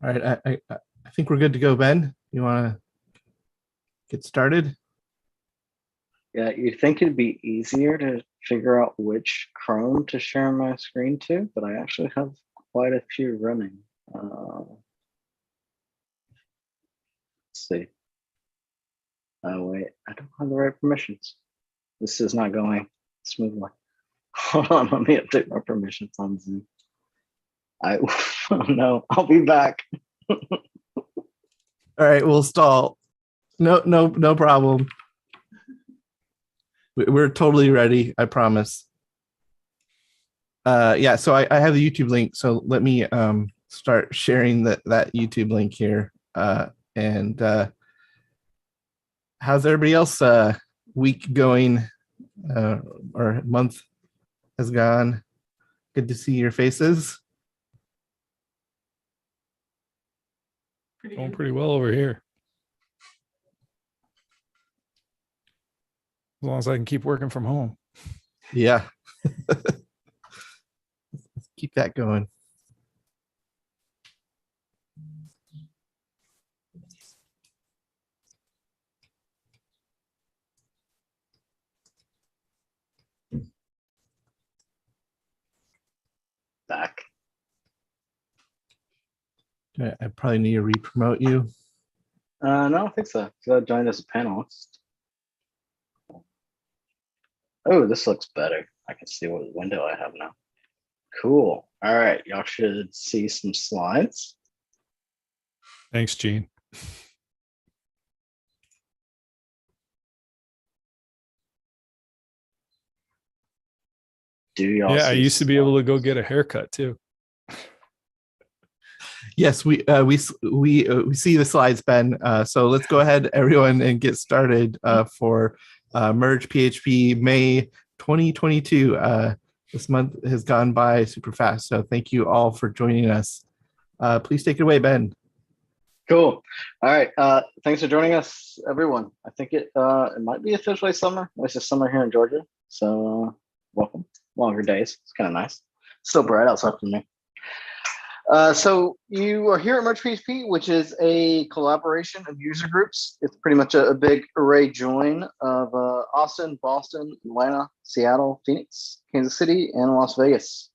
All right, I think we're good to go, Ben. You want to get started? Yeah, you'd think it'd be easier to figure out which Chrome to share my screen to, but I actually have quite a few running. Let's see. Oh, wait, I don't have the right permissions. This is not going smoothly. Hold on, let me update my permissions on Zoom. Oh no, I'll be back. All right, we'll stall. No problem. We're totally ready, I promise. Yeah, so I have the YouTube link, so let me start sharing that YouTube link here. And how's everybody else week going, or month has gone? Good to see your faces. Going pretty well over here. As long as I can keep working from home. Yeah. Let's keep that going. Back. I probably need to re-promote you. No, I don't think so. So I joined as a panelist. Oh, this looks better. I can see what window I have now. Cool. All right, y'all should see some slides. Thanks, Gene. Do y'all? Yeah, I used to be able to go get a haircut too. Yes, we see the slides, Ben. So let's go ahead, everyone, and get started for Merge PHP May 2022. This month has gone by super fast, so thank you all for joining us. Please take it away, Ben. Cool. All right. Thanks for joining us, everyone. I think it might be officially summer. It's just summer here in Georgia, so welcome. Longer days. It's kind of nice. Still bright outside for me. So you are here at Merge PHP, which is a collaboration of user groups. It's pretty much a big array join of Austin, Boston, Atlanta, Seattle, Phoenix, Kansas City, and Las Vegas.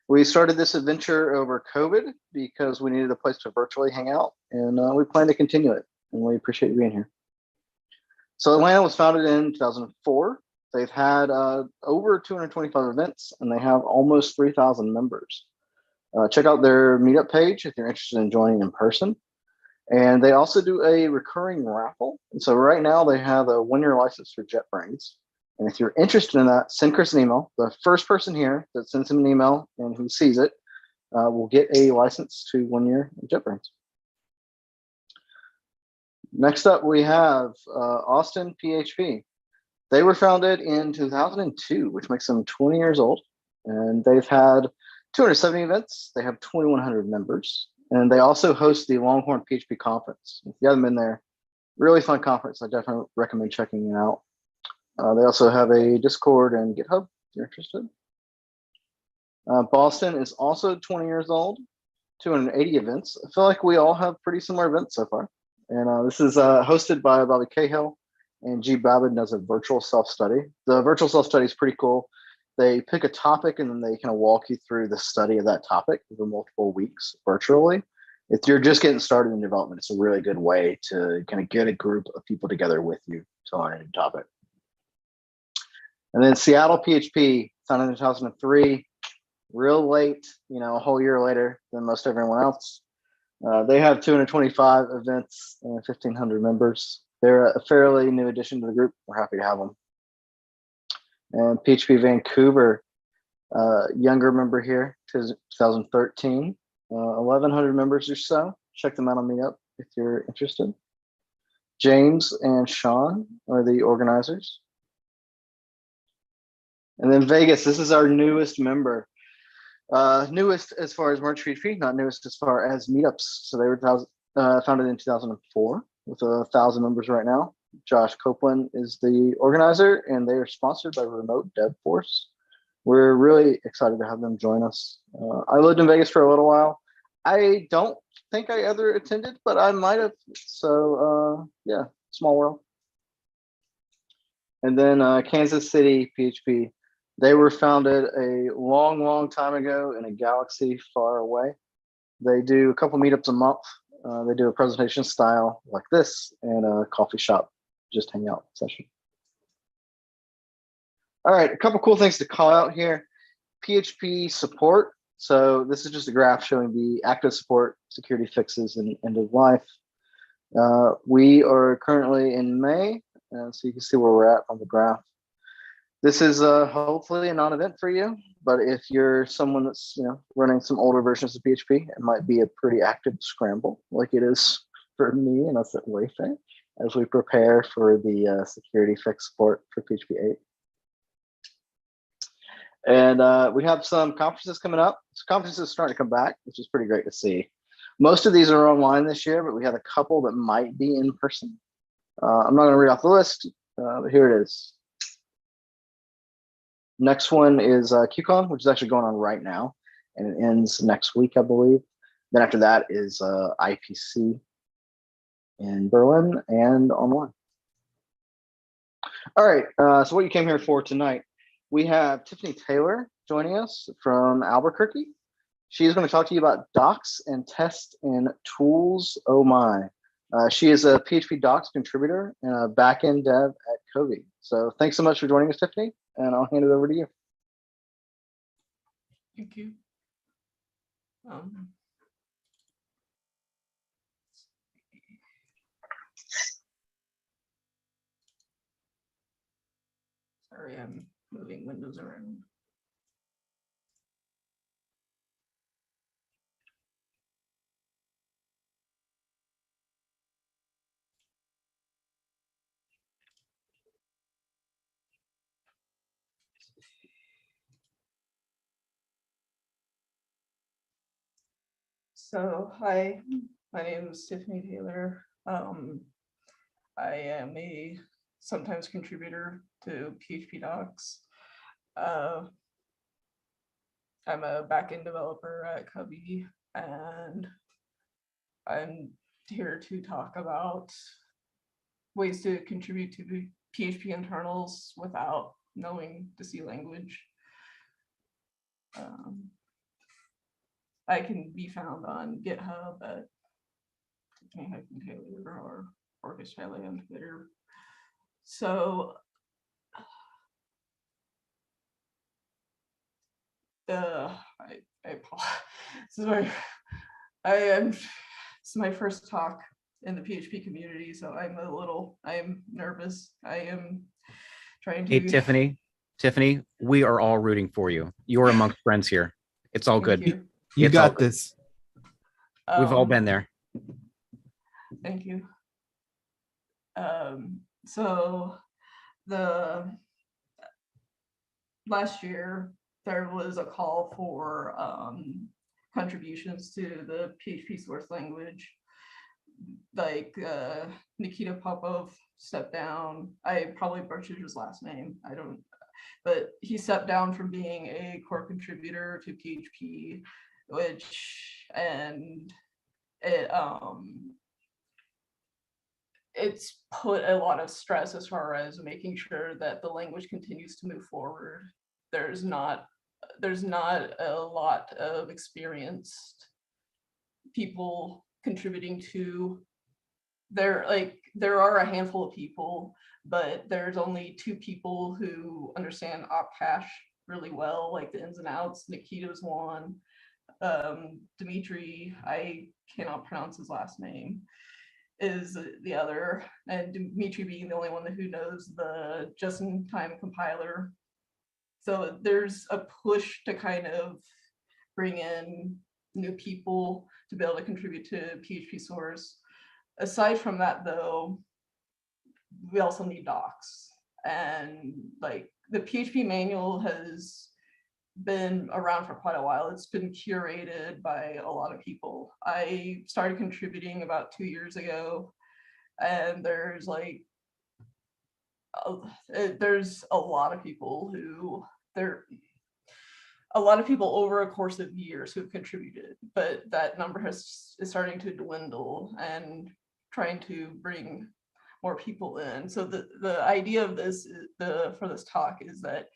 We started this adventure over COVID because we needed a place to virtually hang out, and we plan to continue it, and we appreciate you being here. So Atlanta was founded in 2004. They've had over 225 events, and they have almost 3,000 members. Check out their meetup page if you're interested in joining in person. And they also do a recurring raffle. And so right now they have a one-year license for JetBrains. And if you're interested in that, send Chris an email. The first person here that sends him an email and who sees it will get a license to 1 year of JetBrains. Next up, we have Austin PHP. They were founded in 2002, which makes them 20 years old. And they've had 270 events. They have 2,100 members. And they also host the Longhorn PHP conference. If you haven't been there, really fun conference. I definitely recommend checking it out. They also have a Discord and GitHub if you're interested. Boston is also 20 years old, 280 events. I feel like we all have pretty similar events so far. And this is hosted by Bobby Cahill, and G. Babbitt does a virtual self-study. The virtual self-study is pretty cool. They pick a topic and then they kind of walk you through the study of that topic over multiple weeks virtually. If you're just getting started in development, it's a really good way to kind of get a group of people together with you to learn a new topic. And then Seattle PHP, founded in 2003, real late, a whole year later than most everyone else. They have 225 events and 1,500 members. They're a fairly new addition to the group. We're happy to have them. And PHP Vancouver, younger member here, 2013, 1,100 members or so. Check them out on Meetup if you're interested. James and Sean are the organizers. And then Vegas, this is our newest member. Newest as far as Merge PHP, not newest as far as meetups. So they were founded in 2004 with 1,000 members right now. Josh Copeland is the organizer, and they are sponsored by Remote Dev Force. We're really excited to have them join us. I lived in Vegas for a little while. I don't think I ever attended, but I might have. So yeah, small world. And then Kansas City PHP. They were founded a long, long time ago in a galaxy far away. They do a couple meetups a month. They do a presentation style like this and a coffee shop, just hang out session. All right, a couple cool things to call out here. PHP support. So this is just a graph showing the active support, security fixes, and end of life. We are currently in May, so you can see where we're at on the graph. This is hopefully a non-event for you, but if you're someone that's running some older versions of PHP, it might be a pretty active scramble, like it is for me and us at Wayfair, as we prepare for the security fix support for PHP 8. And we have some conferences coming up. So conferences are starting to come back, which is pretty great to see. Most of these are online this year, but we have a couple that might be in person. I'm not going to read off the list, but here it is. Next one is QCon, which is actually going on right now, and it ends next week, I believe. Then after that is IPC in Berlin and online. All right, so what you came here for tonight, we have Tiffany Taylor joining us from Albuquerque. She is going to talk to you about docs and test and tools. Oh my. She is a PHP docs contributor and a backend dev at Covey. So thanks so much for joining us, Tiffany, and I'll hand it over to you. Thank you. Sorry, I'm moving windows around. So, hi, my name is Tiffany Taylor. I am a sometimes contributor to PHP Docs. I'm a backend developer at Covey, and I'm here to talk about ways to contribute to the PHP internals without knowing the C language. I can be found on GitHub at Tiffany-Taylor or Orcus Taylor on Twitter. So I apologize. This is my first talk in the PHP community, so I am nervous. I am trying to. Hey, Tiffany, we are all rooting for you. You're amongst friends here. It's all good. You got this. We've all been there. Thank you. So the last year there was a call for contributions to the PHP source language. Like Nikita Popov stepped down. I probably butchered his last name. I don't, but he stepped down from being a core contributor to PHP, it's put a lot of stress as far as making sure that the language continues to move forward. There's not a lot of experienced people contributing to there are a handful of people, but there's only 2 people who understand opcache really well, like the ins and outs. Nikita's one. Dmitry, I cannot pronounce his last name, is the other, and Dmitry being the only one who knows the just-in-time compiler. So there's a push to kind of bring in new people to be able to contribute to PHP source. Aside from that, though, we also need docs, and like the PHP manual has been around for quite a while. It's been curated by a lot of people. I started contributing about 2 years ago, and there's a lot of people who a lot of people over a course of years who have contributed, but that number is starting to dwindle and trying to bring more people in. So the idea of this for this talk is that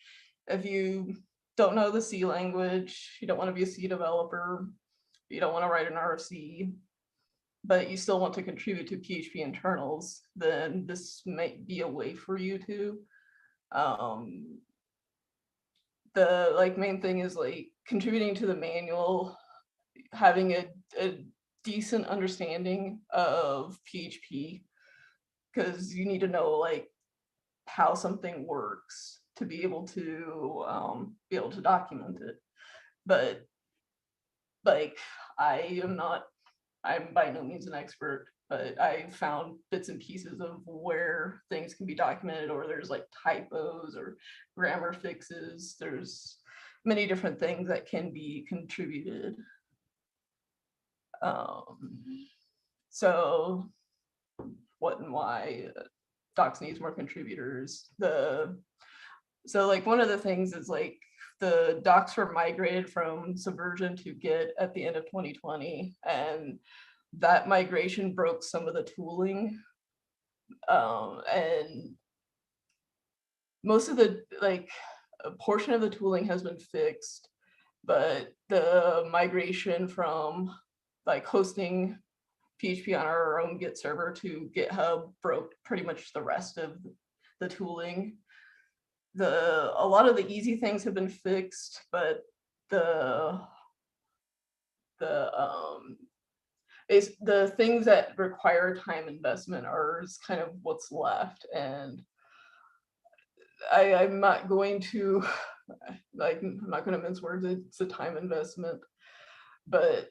if you don't know the C language, you don't want to be a C developer, you don't want to write an RFC, but you still want to contribute to PHP internals, then this might be a way for you to. The like main thing is like contributing to the manual, having a decent understanding of PHP, because you need to know like how something works to be able to document it. But like I'm by no means an expert, but I found bits and pieces of where things can be documented, or there's like typos or grammar fixes. There's many different things that can be contributed. So what and why Docs needs more contributors. So like one of the things is like the docs were migrated from Subversion to Git at the end of 2020, and that migration broke some of the tooling. And most of the like a portion of the tooling has been fixed, but the migration from like hosting PHP on our own Git server to GitHub broke pretty much the rest of the tooling. A lot of the easy things have been fixed, but the things that require time investment are kind of what's left. And I'm not going to mince words. It's a time investment, but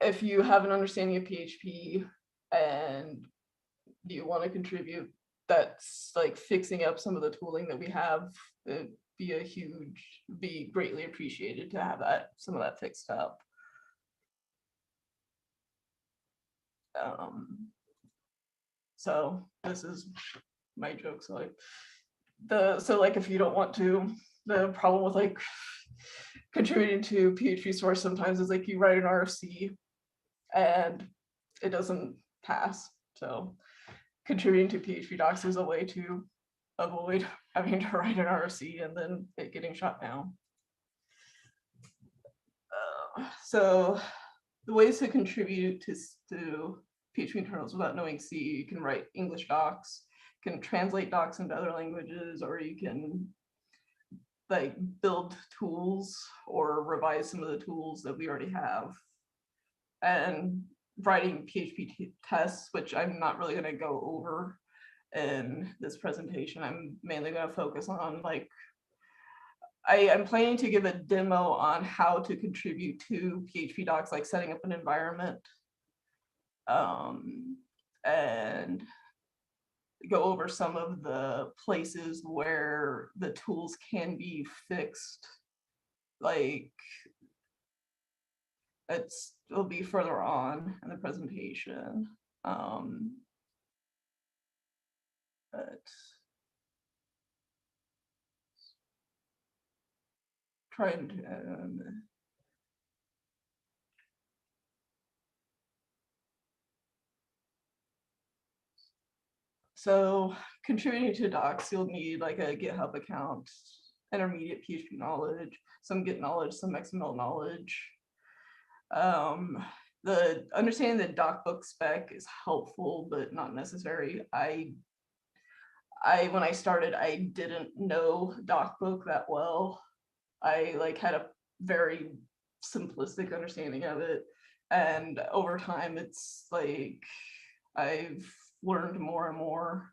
if you have an understanding of PHP and you want to contribute, that's like fixing up some of the tooling that we have. It'd be greatly appreciated to have some of that fixed up. So this is my joke. So like if you don't want to, the problem with like contributing to PHP source sometimes is like you write an RFC and it doesn't pass. So contributing to PHP docs is a way to avoid having to write an RFC and then it getting shot down. So the ways to contribute to PHP internals without knowing C: you can write English docs, you can translate docs into other languages, or you can like build tools or revise some of the tools that we already have. And writing PHP tests, which I'm not really going to go over in this presentation. I'm mainly going to focus on like, I'm planning to give a demo on how to contribute to PHP docs, like setting up an environment, and go over some of the places where the tools can be fixed. Like it'll be further on in the presentation. But trying to so contributing to docs, you'll need like a GitHub account, intermediate PHP knowledge, some Git knowledge, some XML knowledge. The understanding the docbook spec is helpful, but not necessary. When I started, I didn't know docbook that well. I like had a very simplistic understanding of it, and over time, it's like I've learned more and more.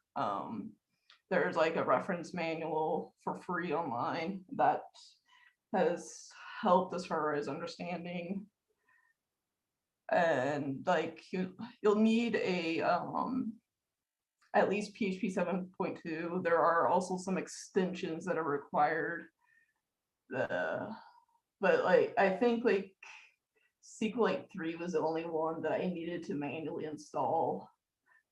There's like a reference manual for free online that has helped as far as understanding. And like you'll need a at least PHP 7.2. There are also some extensions that are required. But like I think like SQLite 3 was the only one that I needed to manually install.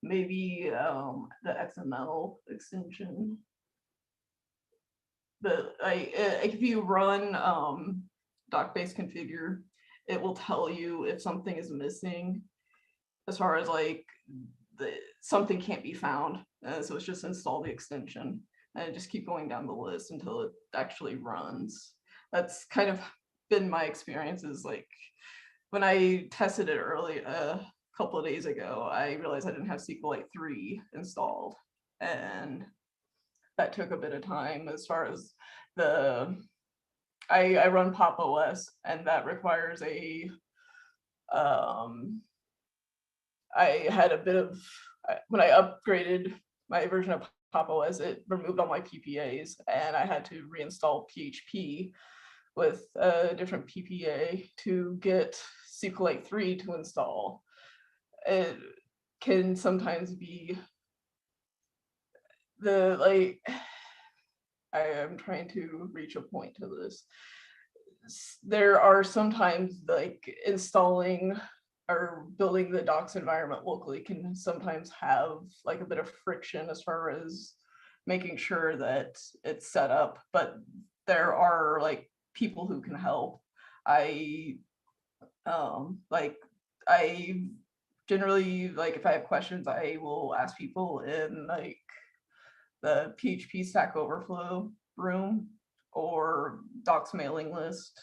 Maybe the XML extension. But if you run doc-based configure, it will tell you if something is missing, as far as like something can't be found. So it's just install the extension and just keep going down the list until it actually runs. That's kind of been my experience. Is like when I tested it early a couple of days ago, I realized I didn't have SQLite 3 installed, and that took a bit of time. As far as I run Pop OS, and that requires a I had a bit of, when I upgraded my version of Pop OS, it removed all my PPAs, and I had to reinstall PHP with a different PPA to get SQLite 3 to install. It can sometimes be I am trying to reach a point to this. There are sometimes like installing or building the docs environment locally can sometimes have like a bit of friction as far as making sure that it's set up, but there are like people who can help. I generally, like, if I have questions, I will ask people in like the PHP Stack Overflow room or docs mailing list.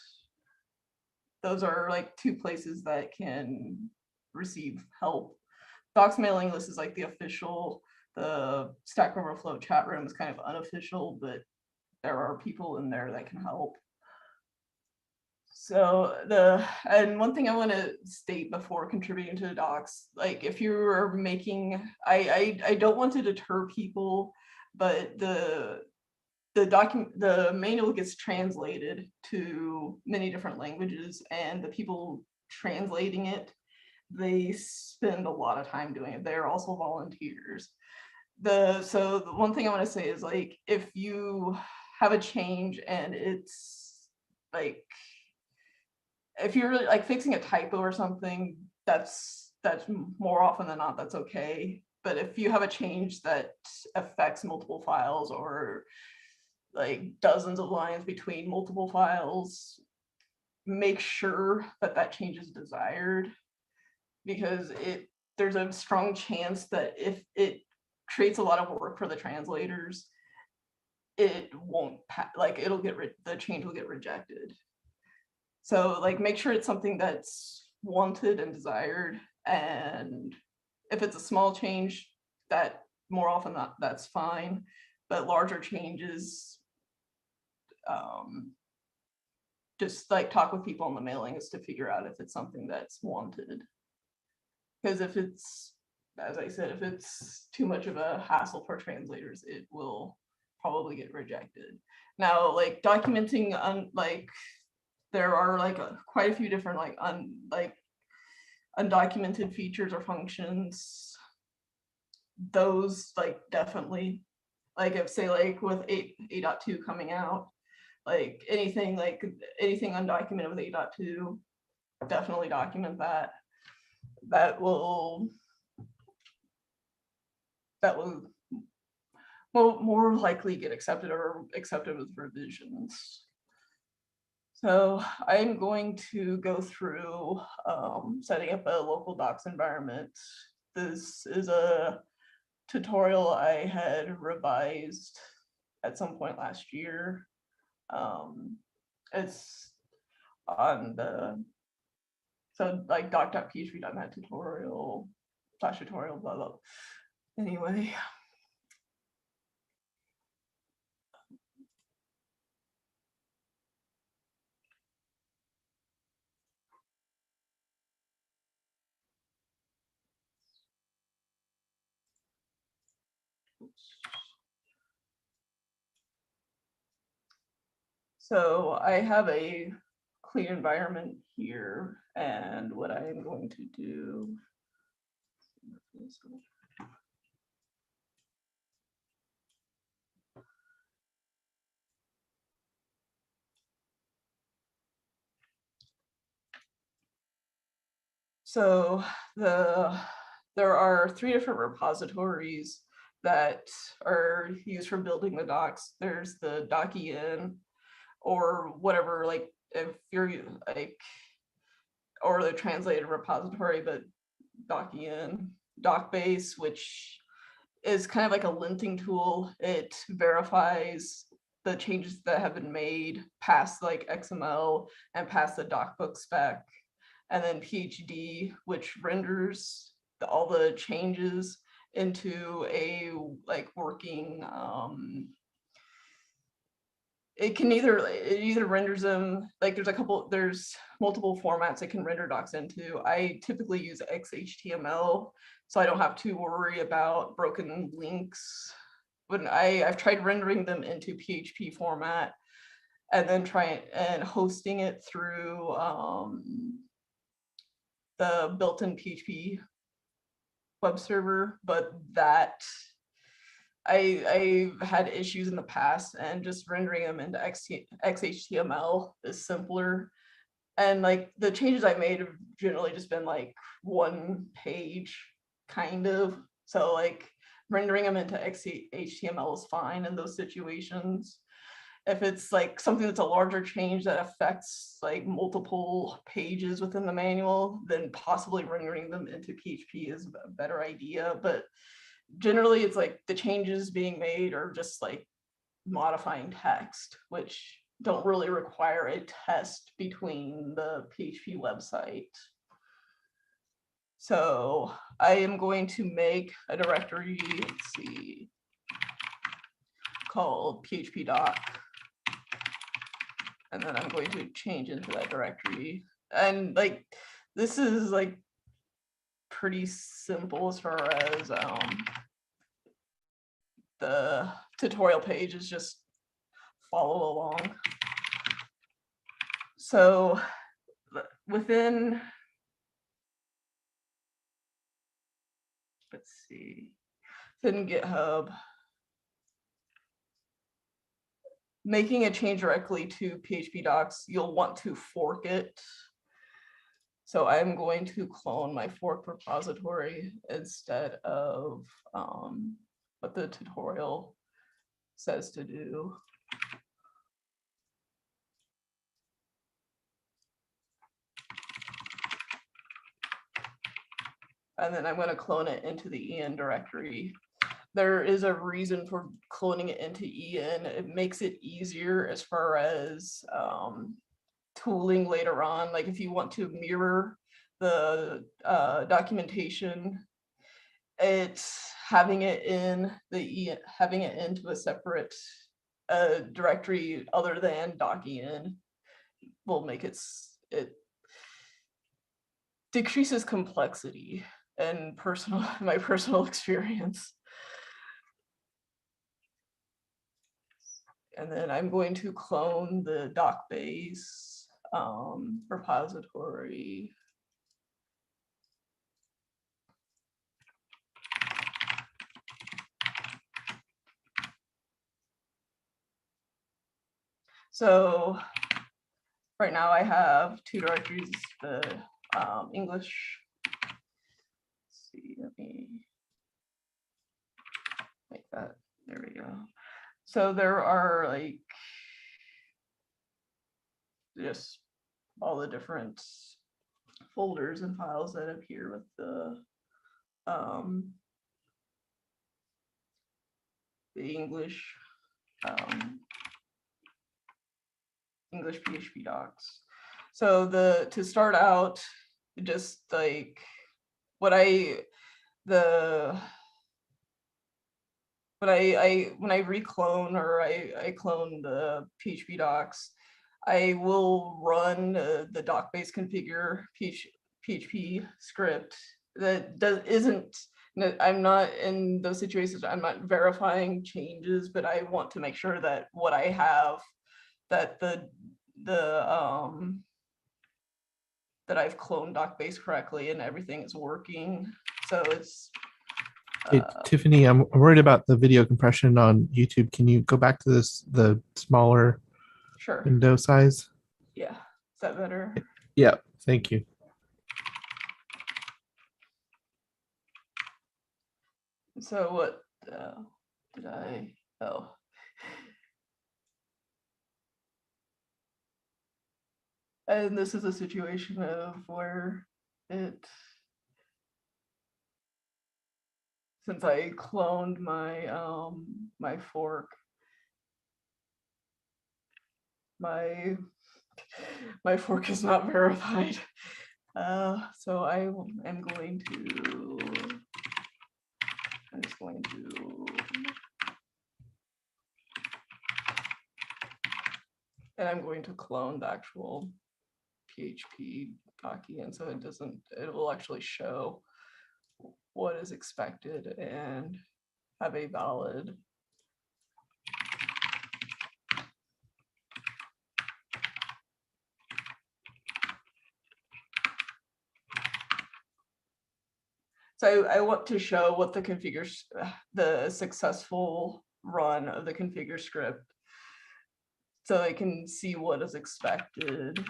Those are like two places that can receive help. Docs mailing list is like the official, the Stack Overflow chat room is kind of unofficial, but there are people in there that can help. So and one thing I want to state before contributing to the docs, like if you're making, I don't want to deter people, but the manual gets translated to many different languages, and the people translating it, they spend a lot of time doing it. They're also volunteers. So the one thing I want to say is, like, if you have a change and it's like, if you're really like fixing a typo or something, that's more often than not, that's okay. But if you have a change that affects multiple files or like dozens of lines between multiple files, make sure that that change is desired, because there's a strong chance that if it creates a lot of work for the translators, it won't the change will get rejected. So like make sure it's something that's wanted and desired, and if it's a small change, that more often than not, that's fine. But larger changes, just like talk with people on the mailing list to figure out if it's something that's wanted. Because if it's, as I said, if it's too much of a hassle for translators, it will probably get rejected. Now, like documenting, there are like quite a few different undocumented features or functions. Those like definitely, like if say like with 8.2 coming out, like anything undocumented with 8.2, definitely document that. That will more likely get accepted or accepted with revisions. So I'm going to go through setting up a local docs environment. This is a tutorial I had revised at some point last year. It's on like doc.php.net tutorial / blah blah. Anyway. So I have a clean environment here, and what I am going to do. So there are 3 different repositories that are used for building the docs. There's the docen, or whatever, like if you're like, or the translated repository, but Dockian, DocBase, which is kind of like a linting tool. It verifies the changes that have been made past like XML and past the docbook spec. And then PhD, which renders all the changes into a like working, it either renders them, like there's multiple formats it can render docs into. I typically use XHTML, so I don't have to worry about broken links. When I've tried rendering them into PHP format and then hosting it through the built-in PHP web server, but that I've had issues in the past, and just rendering them into XHTML is simpler. And like the changes I made have generally just been like one page, kind of. So like rendering them into XHTML is fine in those situations. If it's like something that's a larger change that affects like multiple pages within the manual, then possibly rendering them into PHP is a better idea. But generally it's like the changes being made are just like modifying text, which don't really require a test between the PHP website. So I am going to make a directory, let's see, called PHP doc. And then I'm going to change into that directory. And like, this is like pretty simple as far as the tutorial page is just follow along. So within, let's see, within GitHub, making a change directly to PHP docs, you'll want to fork it. So I'm going to clone my fork repository instead of what the tutorial says to do. And then I'm going to clone it into the EN directory. There is a reason for cloning it into EN. It makes it easier as far as tooling later on. Like if you want to mirror the documentation, it's having it in the having it into a separate directory other than Dockian will make it decreases complexity and my personal experience. And then I'm going to clone the DocBase repository. So right now I have two directories, the English. Let's see, let me make that, there we go. So there are like just all the different folders and files that appear with the English English PHP docs. So to start out, just like when I reclone or I clone the PHP docs, I will run the docbase configure PHP script that isn't. I'm not in those situations. I'm not verifying changes, but I want to make sure that what I have, that that I've cloned docbase correctly and everything is working. So it's. Hey, Tiffany, I'm worried about the video compression on YouTube. Can you go back to the smaller Sure. window size? Yeah. Is that better? Yeah, thank you. So what did I? Oh. And this is a situation of where it, since I cloned my my fork, my fork is not verified. So I'm going to, I'm just going to, and I'm going to clone the actual PHP document, and so it will actually show what is expected and have a valid So I want to show what the successful run of the configure script, so they can see what is expected.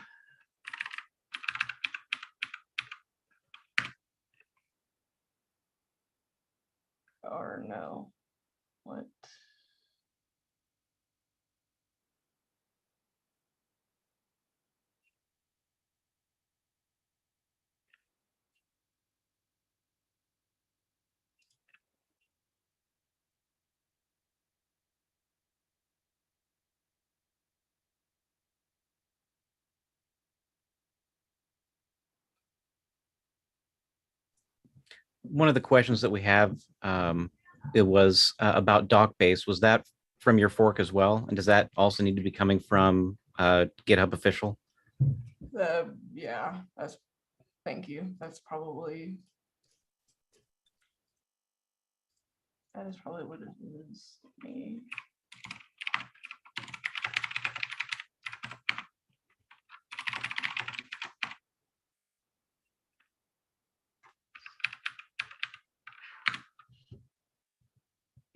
Or no, what? One of the questions that we have, it was about DocBase. Was that from your fork as well? And does that also need to be coming from GitHub official? Yeah, thank you. That is probably what it is. Me.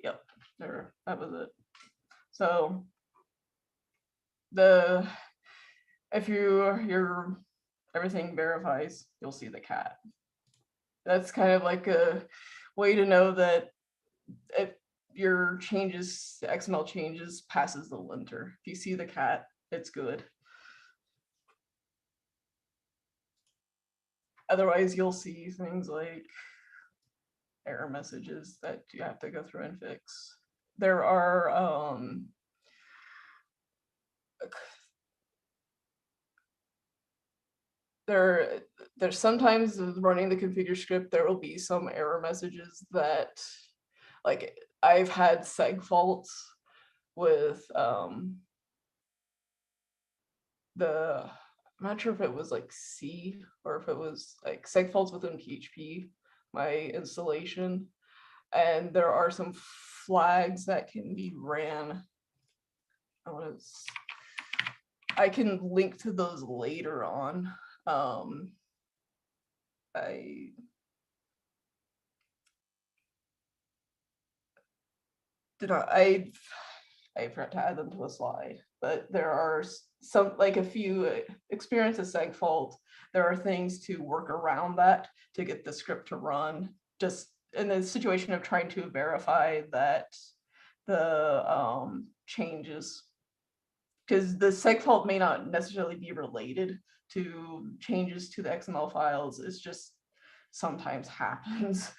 Yep, there, that was it. So if your everything verifies, you'll see the cat. That's kind of like a way to know that if your changes, XML changes, passes the linter. If you see the cat, it's good. Otherwise, you'll see things like error messages that you have to go through and fix. There are there's sometimes running the configure script, there will be some error messages that, like, I've had seg faults with I'm not sure if it was like C or if it was like seg faults within PHP, my installation, and there are some flags that can be ran. I can link to those later on. I forgot to add them to a slide, but there are some, like, if you experience a seg fault, there are things to work around that to get the script to run, just in the situation of trying to verify that the changes, because the seg fault may not necessarily be related to changes to the XML files. It's just sometimes happens.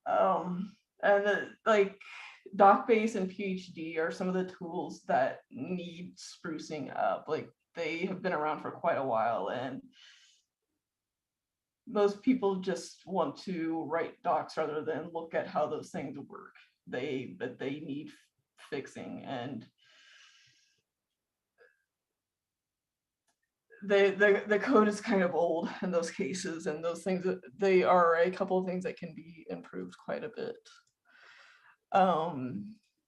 Like DocBase and PhD are some of the tools that need sprucing up. Like, they have been around for quite a while, and most people just want to write docs rather than look at how those things work. But they need fixing, and the code is kind of old in those cases, and those things, they are a couple of things that can be improved quite a bit.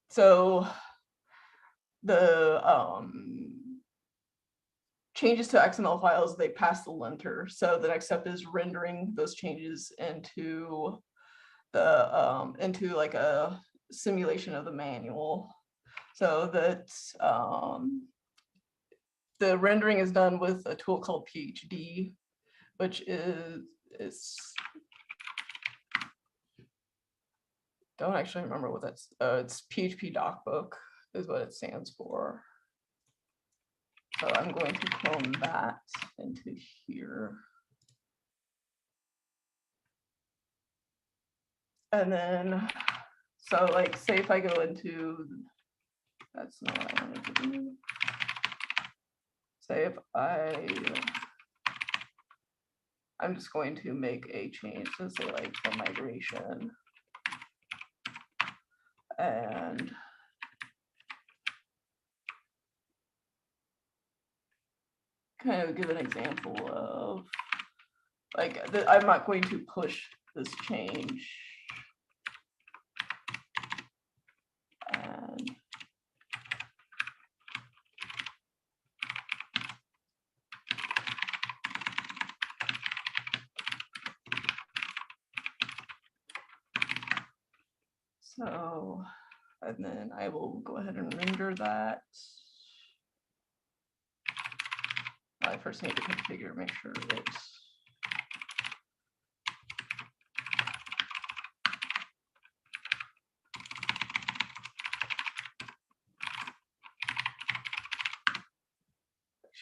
So the changes to XML files, they pass the linter. So the next step is rendering those changes into into like a simulation of the manual. So that the rendering is done with a tool called PhD, which is don't actually remember what that's. It's PHP Docbook is what it stands for. So I'm going to clone that into here. And then, so like, say if I go into, that's not what I wanted to do. Say if I'm just going to make a change to say like the migration. And kind of give an example of like, I'm not going to push this change. And so, and then I will go ahead and render that. I first need to configure, make sure it's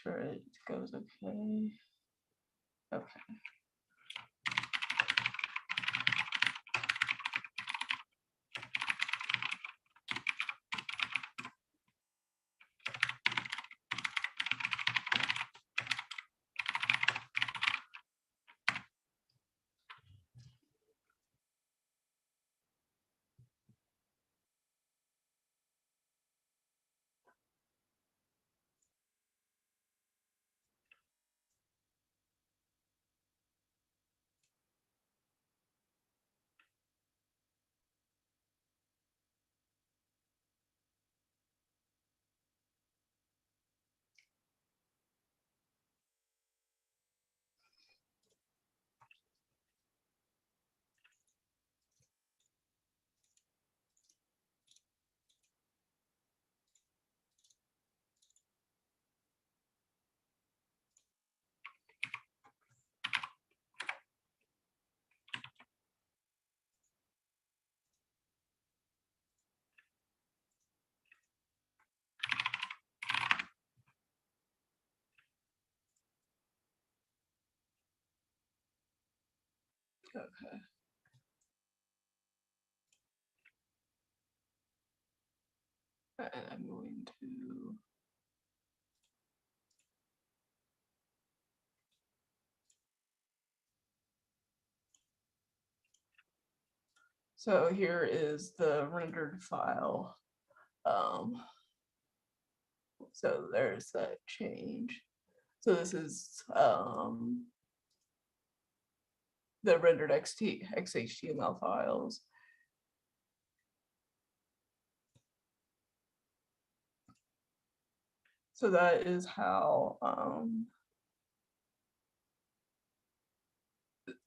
sure it goes okay. Okay. Okay. And I'm going to so here is the rendered file. So there's that change. So this is the rendered XHTML files. So that is how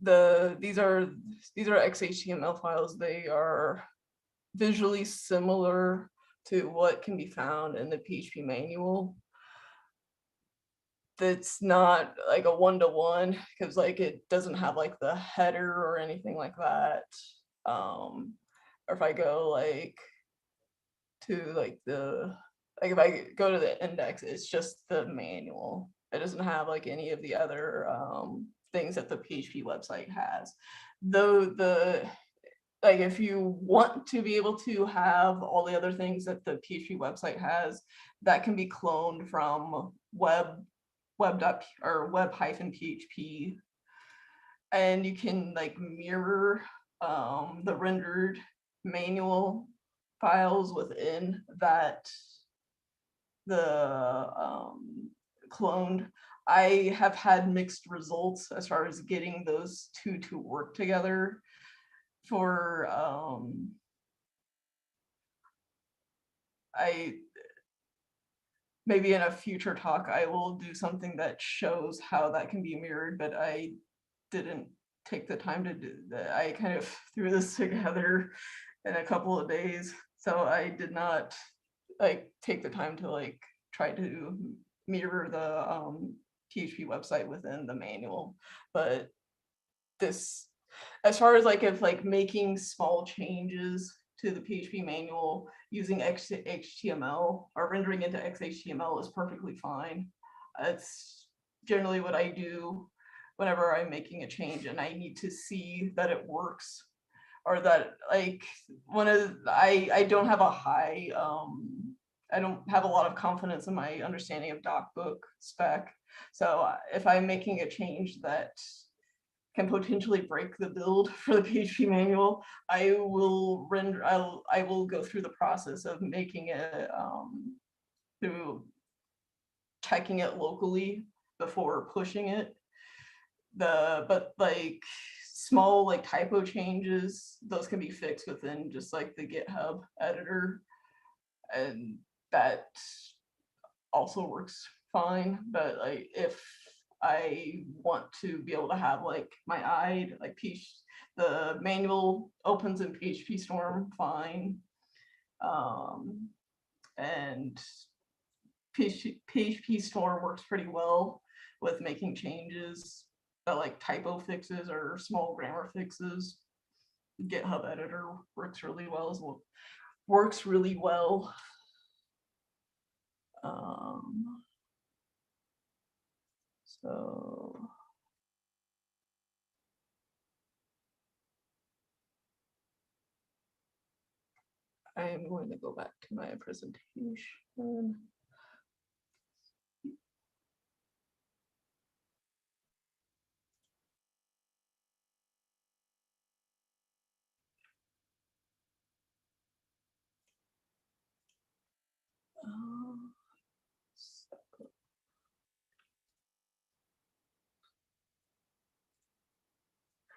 these are XHTML files. They are visually similar to what can be found in the PHP manual. That's not like a one-to-one because like it doesn't have like the header or anything like that. Or if I go like to like if I go to the index, it's just the manual. It doesn't have like any of the other things that the PHP website has. Though like if you want to be able to have all the other things that the PHP website has, that can be cloned from web-php, and you can like mirror the rendered manual files within that the cloned. I have had mixed results as far as getting those two to work together. For maybe in a future talk I will do something that shows how that can be mirrored, but I didn't take the time to do that. I kind of threw this together in a couple of days, so I did not like take the time to like try to mirror the PHP website within the manual. But this, as far as like if like making small changes to the PHP manual using XHTML or rendering into XHTML is perfectly fine. That's generally what I do whenever I'm making a change and I need to see that it works, or that like I don't have a high I don't have a lot of confidence in my understanding of DocBook spec. So if I'm making a change that can potentially break the build for the PHP manual, I will go through the process of making it through checking it locally before pushing it. But like small like typo changes, those can be fixed within just like the GitHub editor, and that also works fine. But like if I want to be able to have like my IDE, like the manual opens in PHP Storm fine, and PHP Storm works pretty well with making changes, like typo fixes or small grammar fixes. GitHub editor works really well as well. Works really well. So I am going to go back to my presentation.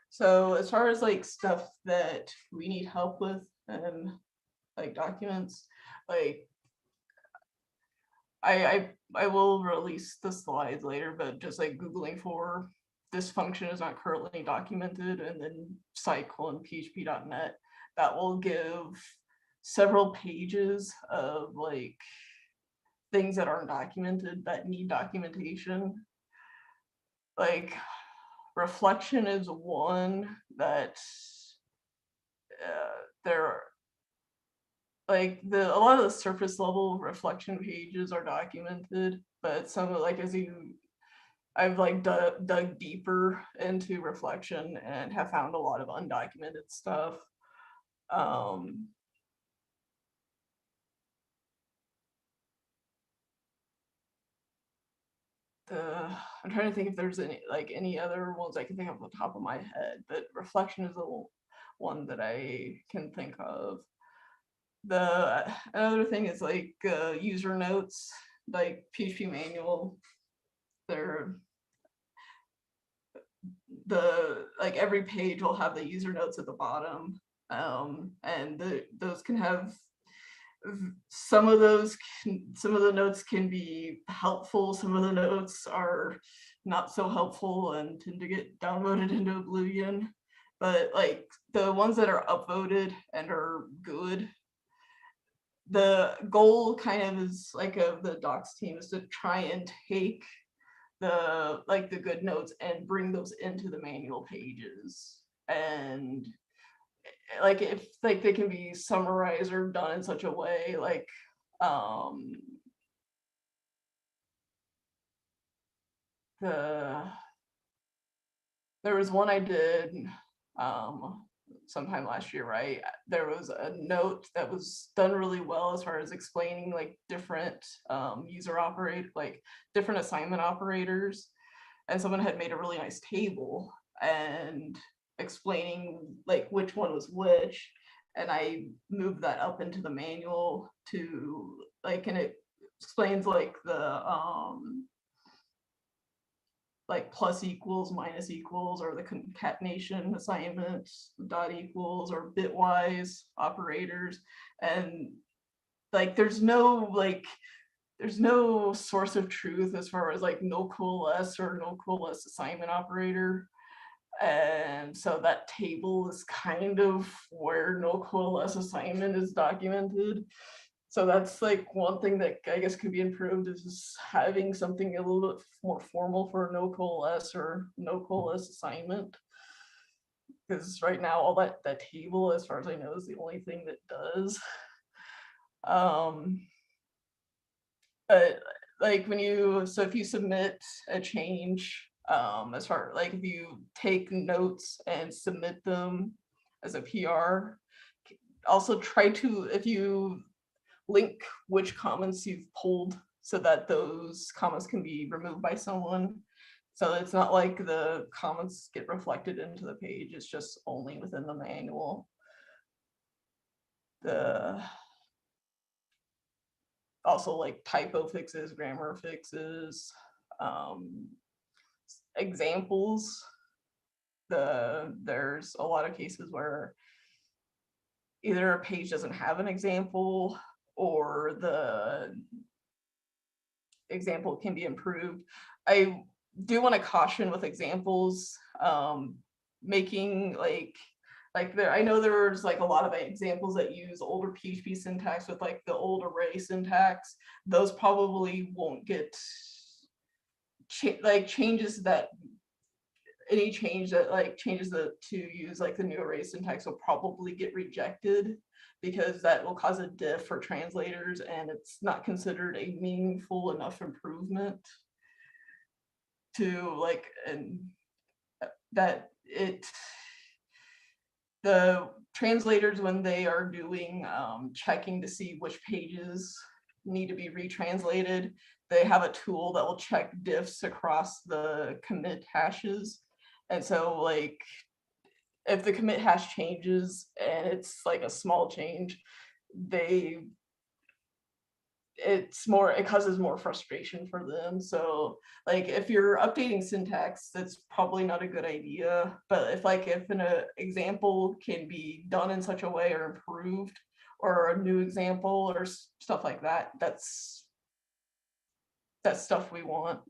So as far as like stuff that we need help with and like documents, like I will release the slides later, but just like Googling for this function is not currently documented and then site:/php.net, that will give several pages of like things that aren't documented that need documentation. Like reflection is one that there are like a lot of the surface level reflection pages are documented, but some of like I've like dug deeper into reflection and have found a lot of undocumented stuff. I'm trying to think if there's any other ones I can think of off the top of my head, but reflection is the one that I can think of. Another thing is like user notes, like PHP manual. Like every page will have the user notes at the bottom, and those can have some of the notes can be helpful, some of the notes are not so helpful and tend to get downvoted into oblivion. But like the ones that are upvoted and are good, the goal kind of is like of the docs team is to try and take the good notes and bring those into the manual pages, and like if like they can be summarized or done in such a way like there was one I did sometime last year, right? There was a note that was done really well as far as explaining like different different assignment operators, and someone had made a really nice table and explaining like which one was which, and I moved that up into the manual to like, and it explains like the like plus equals, minus equals, or the concatenation assignments, dot equals, or bitwise operators. And like there's no source of truth as far as like no coalesce or no coalesce assignment operator. And so that table is kind of where no coalesce assignment is documented. So that's like one thing that I guess could be improved, is just having something a little bit more formal for no coalesce or no coalesce assignment. Because right now all that table, as far as I know, is the only thing that does. But like if you submit a change, as far like if you take notes and submit them as a PR, also try to, if you link which comments you've pulled so that those comments can be removed by someone. So it's not like the comments get reflected into the page, it's just only within the manual. Also like typo fixes, grammar fixes, examples. There's a lot of cases where either a page doesn't have an example or the example can be improved. I do want to caution with examples, making there, I know there's like a lot of examples that use older PHP syntax with like the old array syntax. Those probably won't get changes that any change that like changes to use like the new array syntax will probably get rejected because that will cause a diff for translators and it's not considered a meaningful enough improvement to like, and that the translators, when they are doing checking to see which pages need to be retranslated, they have a tool that will check diffs across the commit hashes. And so like if the commit hash changes and it's like a small change, it causes more frustration for them. So like if you're updating syntax, that's probably not a good idea. But if an example can be done in such a way or improved, or a new example or stuff like that, that's stuff we want.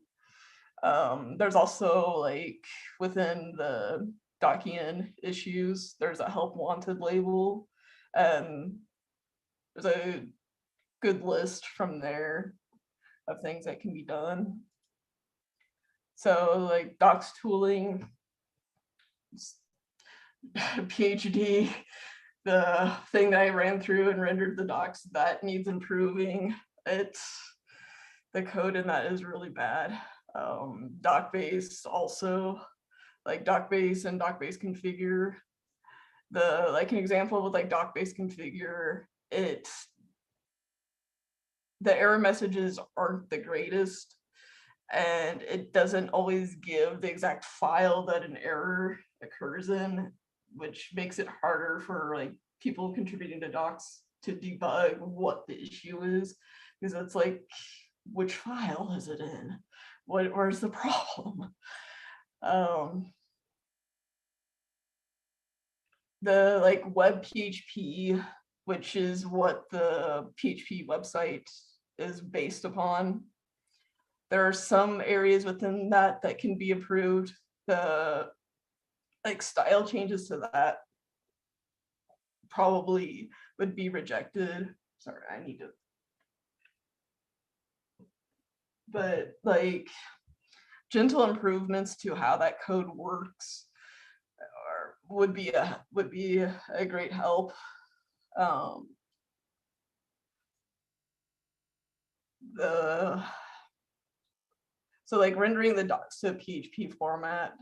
There's also like within the Dockian issues, there's a help wanted label. There's a good list from there of things that can be done. So like docs tooling, PhD, the thing that I ran through and rendered the docs, that needs improving. The code in that is really bad. Docbase also, like Docbase and Docbase configure. An example with like Docbase configure, the error messages aren't the greatest, and it doesn't always give the exact file that an error occurs in, which makes it harder for like people contributing to docs to debug what the issue is, because it's like, which file is it in? Where's the problem? The like web PHP, which is what the PHP website is based upon, there are some areas within that can be improved. The like style changes to that probably would be rejected. Sorry, I need to. But like gentle improvements to how that code works would be a great help. So like rendering the docs to PHP format,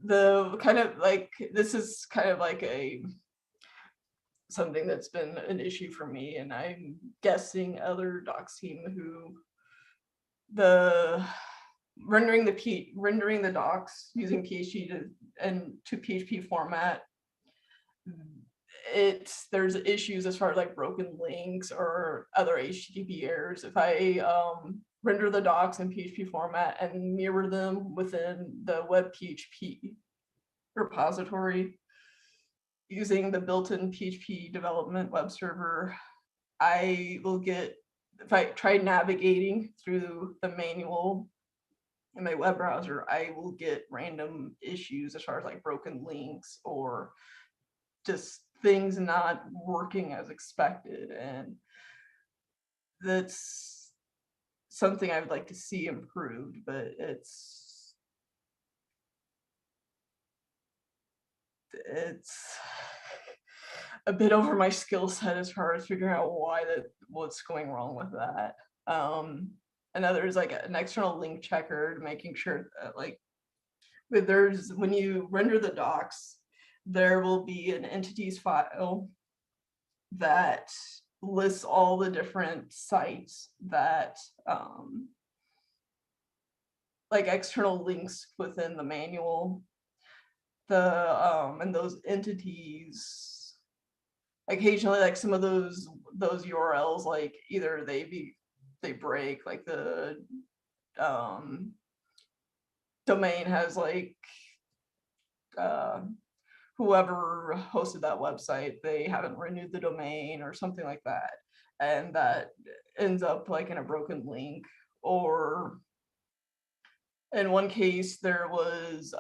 the kind of like, this is kind of like something that's been an issue for me, and I'm guessing other docs team who rendering the docs using PHP to PHP format, there's issues as far as like broken links or other HTTP errors. If I render the docs in PHP format and mirror them within the web PHP repository using the built-in PHP development web server, I will get, if I try navigating through the manual in my web browser, I will get random issues as far as like broken links or just things not working as expected. And that's something I would like to see improved, but it's a bit over my skill set as far as figuring out what's going wrong with that. Another is like an external link checker, making sure that like there's, when you render the docs, there will be an entities file that lists all the different sites that like external links within the manual. And those entities, occasionally like some of those URLs, like either they break, like the domain has like whoever hosted that website, they haven't renewed the domain or something like that, and that ends up like in a broken link. Or in one case there was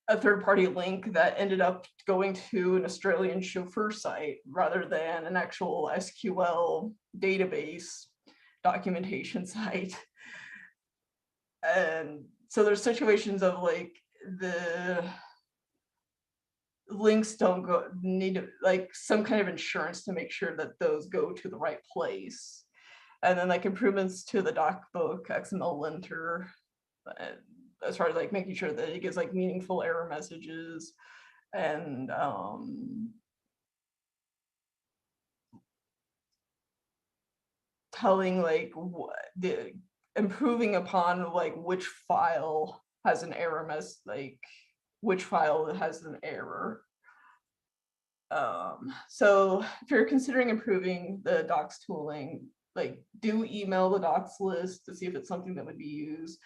a third-party link that ended up going to an Australian chauffeur site rather than an actual SQL database documentation site. And so there's situations of like the links don't go, need like some kind of insurance to make sure that those go to the right place. And then like improvements to the docbook XML linter, as far as like making sure that it gives like meaningful error messages, and telling like the improving upon like which file has an error like which file has an error. So if you're considering improving the docs tooling, like do email the docs list to see if it's something that would be used.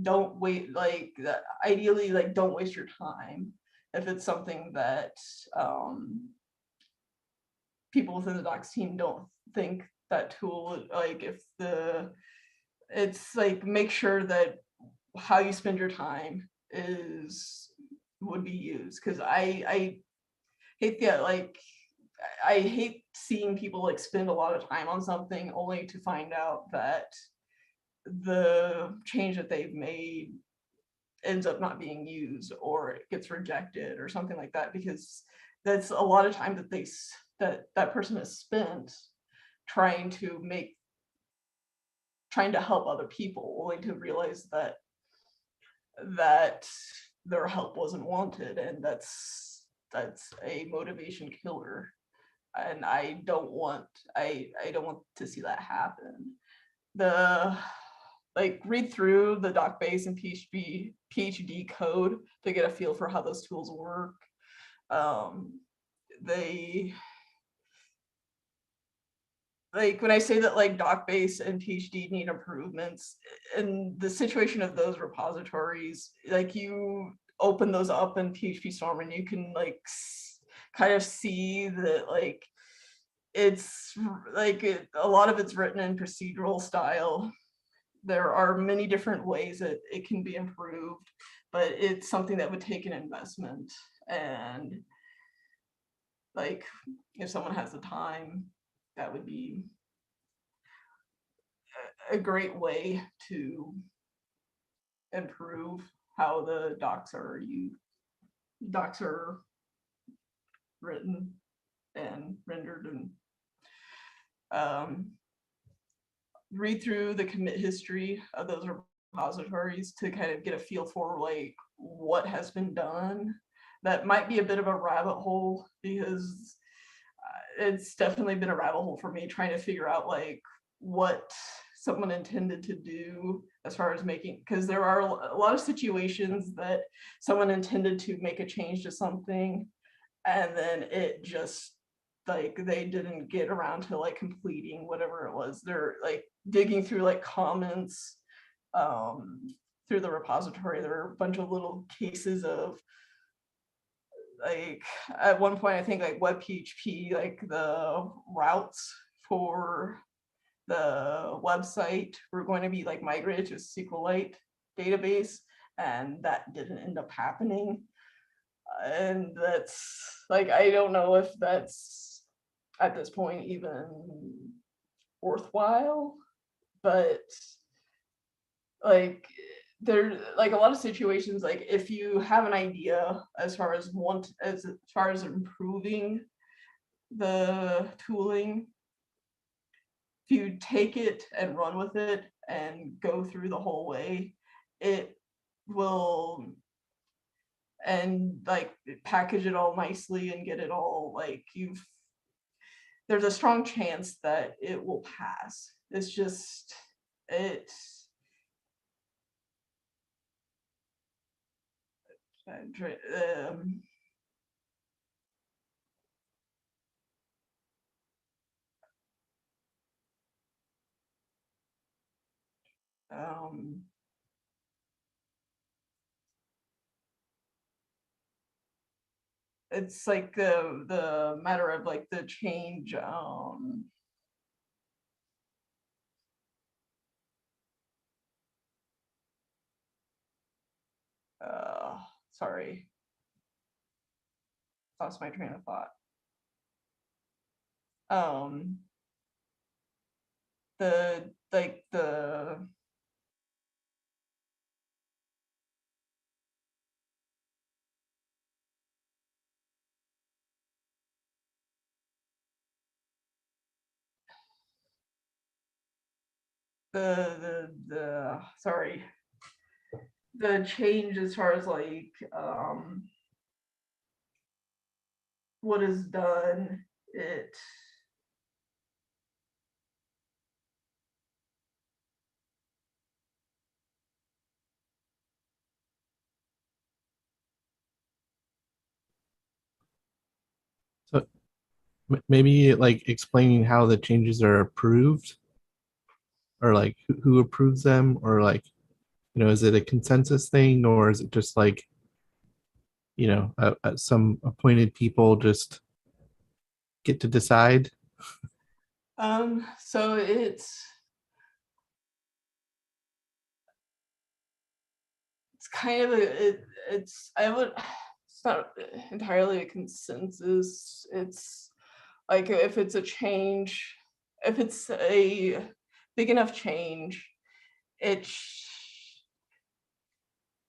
Don't wait, like ideally like don't waste your time if it's something that people within the docs team don't think that tool, like if it's like make sure that how you spend your time would be used. Because I hate that, like I hate seeing people like spend a lot of time on something only to find out that the change that they've made ends up not being used, or it gets rejected or something like that, because that's a lot of time that that person has spent trying to help other people, only to realize that their help wasn't wanted. And that's a motivation killer, and I don't want to see that happen. Like read through the docbase and PHP code to get a feel for how those tools work. They like when I say that like docbase and PhD need improvements, in the situation of those repositories, like you open those up in PHP Storm and you can like kind of see that like it's like a lot of it's written in procedural style. There are many different ways that it can be improved, but it's something that would take an investment. And like if someone has the time, that would be a great way to improve how the docs are written and rendered. And read through the commit history of those repositories to kind of get a feel for like what has been done. That might be a bit of a rabbit hole, because it's definitely been a rabbit hole for me trying to figure out like what someone intended to do as far as making, because there are a lot of situations that someone intended to make a change to something and then it just like they didn't get around to like completing whatever it was. They're like digging through like comments through the repository. There are a bunch of little cases of like at one point I think like web PHP, like the routes for the website were going to be like migrated to a SQLite database, and that didn't end up happening. And that's like, I don't know if that's at this point even worthwhile, but like there's like a lot of situations, like if you have an idea as far as improving the tooling, if you take it and run with it and go through the whole way, it will, and like package it all nicely and get it all like there's a strong chance that it will pass. It's just it um it's like the matter of like the change sorry, lost my train of thought. The like the sorry, the change as far as like what is done, it So maybe like explaining how the changes are approved, or like who approves them, or like, is it a consensus thing, or is it just like, some appointed people just get to decide? so it's kind of it's I would, it's not entirely a consensus. It's like if it's a change, if it's a big enough change, it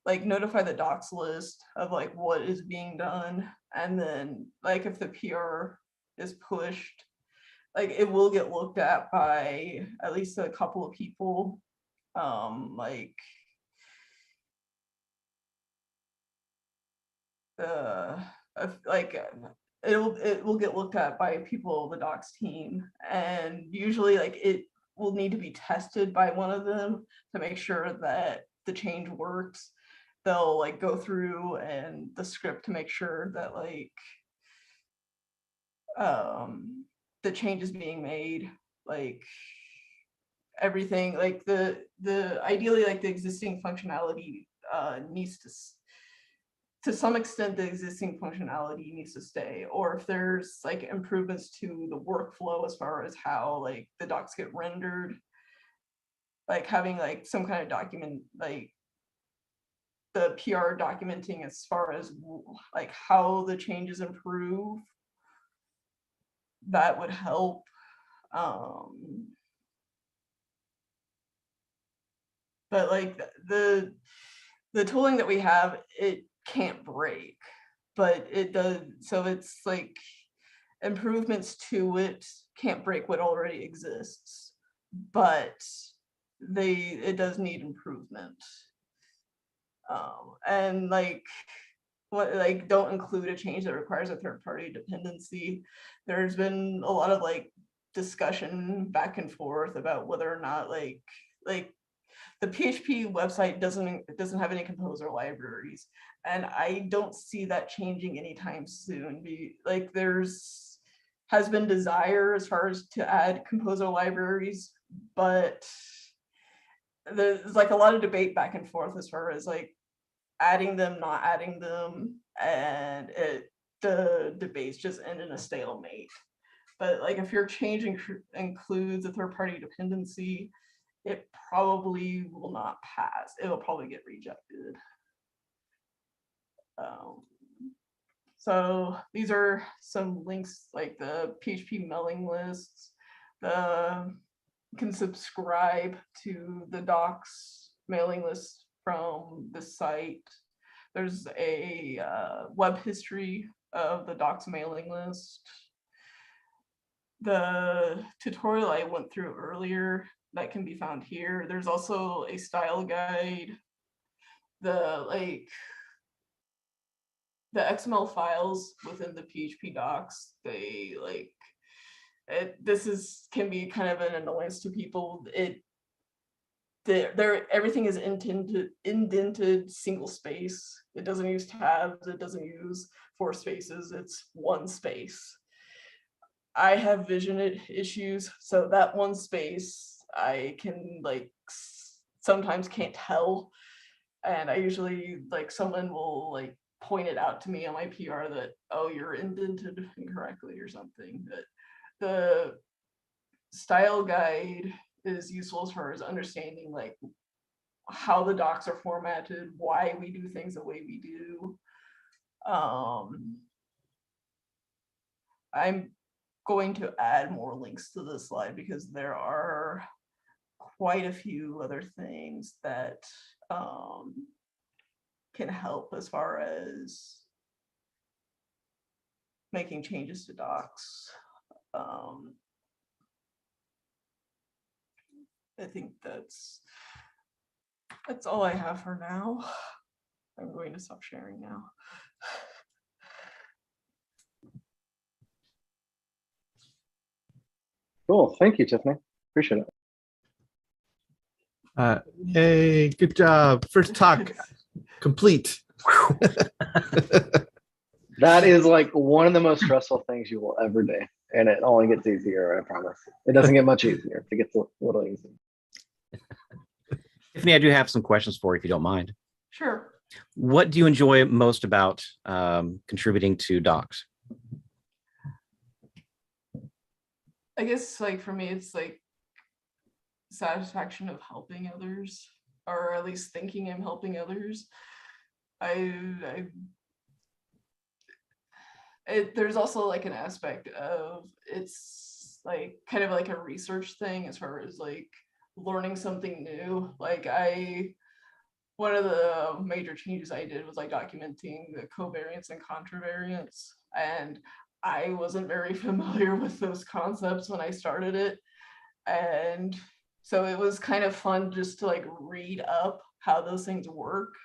like notify the docs list of like what is being done, and then like if the PR is pushed, like it will get looked at by at least a couple of people. Like uh like it will get looked at by people, the docs team, and usually like it will need to be tested by one of them to make sure that the change works. They'll like go through and the script to make sure that like the change is being made, like everything, like the ideally like the existing functionality needs to some extent the existing functionality needs to stay, or if there's like improvements to the workflow as far as how like the docs get rendered, like having like some kind of document, like the PR documenting as far as like how the changes improve, that would help. But like the tooling that we have, it can't break, but it does, so it's like improvements to it can't break what already exists, but it does need improvement. And like what, like don't include a change that requires a third party dependency. There's been a lot of like discussion back and forth about whether or not like the PHP website doesn't have any composer libraries, and I don't see that changing anytime soon. Like has been desire as far as to add composer libraries, but there's like a lot of debate back and forth as far as like adding them, not adding them, and the debates just end in a stalemate. But like if your change includes a third-party dependency, it probably will not pass. It will probably get rejected. So these are some links, like the PHP mailing lists. You can subscribe to the docs mailing list from the site. There's a web history of the docs mailing list. the tutorial I went through earlier that can be found here. There's also a style guide. The XML files within the PHP docs, they can be kind of an annoyance to people. Everything is indented single space. It doesn't use tabs. It doesn't use 4 spaces. It's 1 space. I have vision issues, so that 1 space I can sometimes can't tell, and I usually someone will point it out to me on my PR that, oh, you're indented incorrectly or something. But the style guide is useful as far as understanding how the docs are formatted, why we do things the way we do. I'm going to add more links to this slide because there are quite a few other things that can help as far as making changes to docs. I think that's all I have for now. I'm going to stop sharing now. Cool. Thank you, Tiffany. Appreciate it. Yay, good job. First talk complete. That is one of the most stressful things you will ever do. And it only gets easier, I promise. It doesn't get much easier. It gets a little easier. Tiffany, I do have some questions for you, if you don't mind. Sure. What do you enjoy most about contributing to docs? I guess for me, it's satisfaction of helping others, or at least thinking I'm helping others. There's also an aspect of it's kind of a research thing as far as learning something new. One of the major changes I did was documenting the covariance and contravariance, and I wasn't very familiar with those concepts when I started it, and so it was kind of fun just to read up how those things work,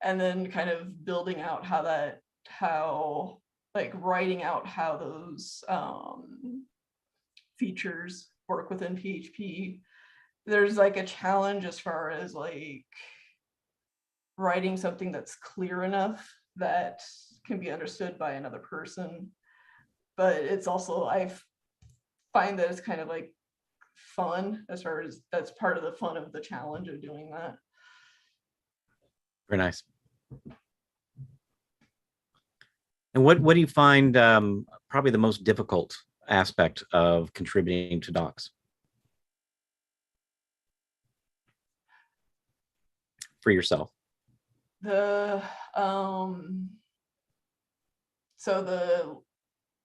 and then kind of building out how writing out how those features work within PHP. There's a challenge as far as writing something that's clear enough that can be understood by another person. But it's also, I find that it's kind of fun, as far as that's part of the fun of the challenge of doing that. Very nice. And what do you find probably the most difficult aspect of contributing to docs for yourself? The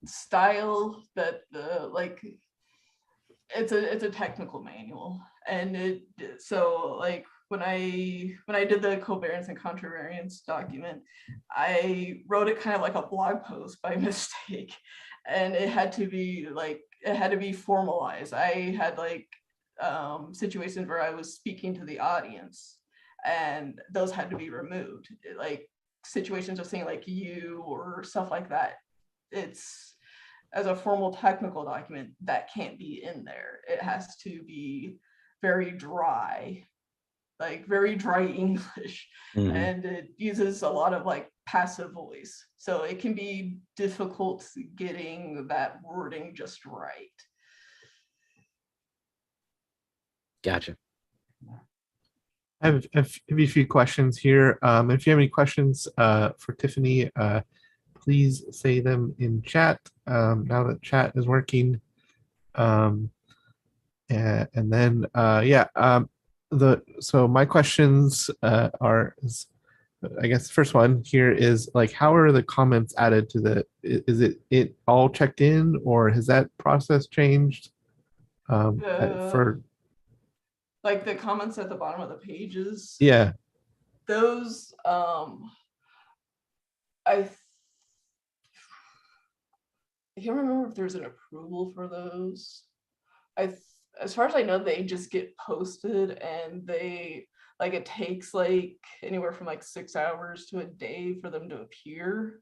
style that it's a technical manual, and when I did the covariance and contravariance document, I wrote it kind of like a blog post by mistake, and it had to be formalized. I had situations where I was speaking to the audience, and those had to be removed. Situations of saying you or stuff like that. It's, as a formal technical document, that can't be in there. It has to be very dry, very dry English. Mm-hmm. And it uses a lot of passive voice. So it can be difficult getting that wording just right. Gotcha. I have a few questions here. If you have any questions for Tiffany, please say them in chat. Now that chat is working. And then, so my questions are, I guess the first one here is how are the comments added to is it all checked in, or has that process changed? For the comments at the bottom of the pages. Yeah. Those I can't remember if there's an approval for those. As far as I know, they just get posted, and they like it takes like anywhere from like 6 hours to a day for them to appear.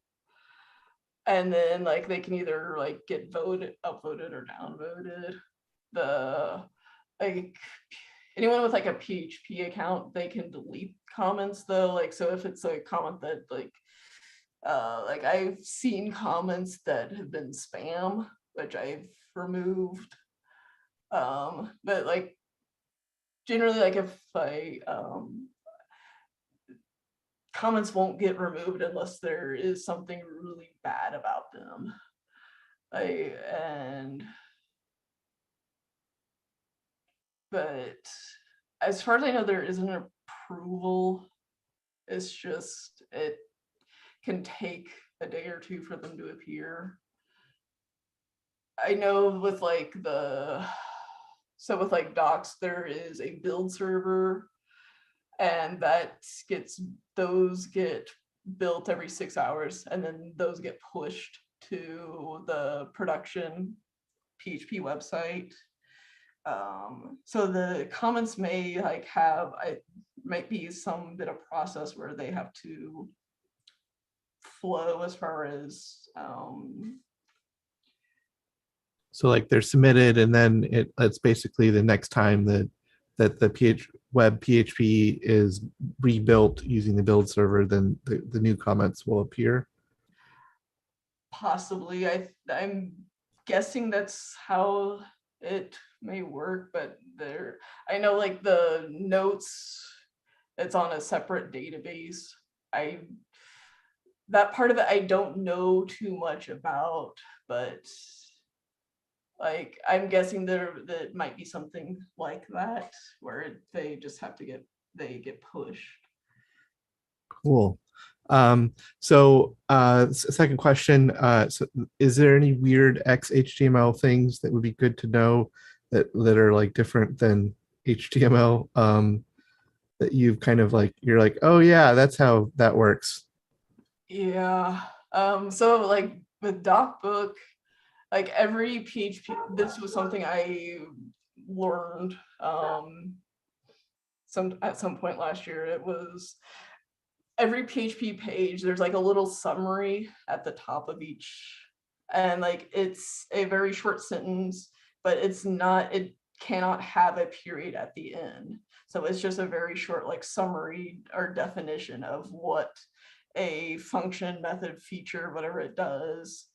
And then like they can either like get upvoted or downvoted. The like anyone with like a PHP account, they can delete comments though. Like so if it's a comment that like I've seen comments that have been spam, which I've removed. But like generally like if I comments won't get removed unless there is something really bad about them. But as far as I know, there isn't an approval. It's just it can take a day or two for them to appear. I know with like with like docs, there is a build server, and those get built every 6 hours, and then those get pushed to the production PHP website. So the comments may might be some bit of process where they have to flow as far as So like they're submitted, and then it's basically the next time that the web PHP is rebuilt using the build server, then the new comments will appear. possibly. I'm guessing that's how it may work, but I know like the notes, it's on a separate database. That part of it I don't know too much about, but like I'm guessing that might be something like that where they just have to get pushed. Cool. Second question, so is there any weird XHTML things that would be good to know that are like different than HTML, that you've kind of like, you're like, oh yeah, that's how that works? Yeah. So like with DocBook, like every PHP, this was something I learned at some point last year. It was every PHP page, there's like a little summary at the top of each, and like it's a very short sentence, but it cannot have a period at the end. So it's just a very short like summary or definition of what a function, method, feature, whatever it does.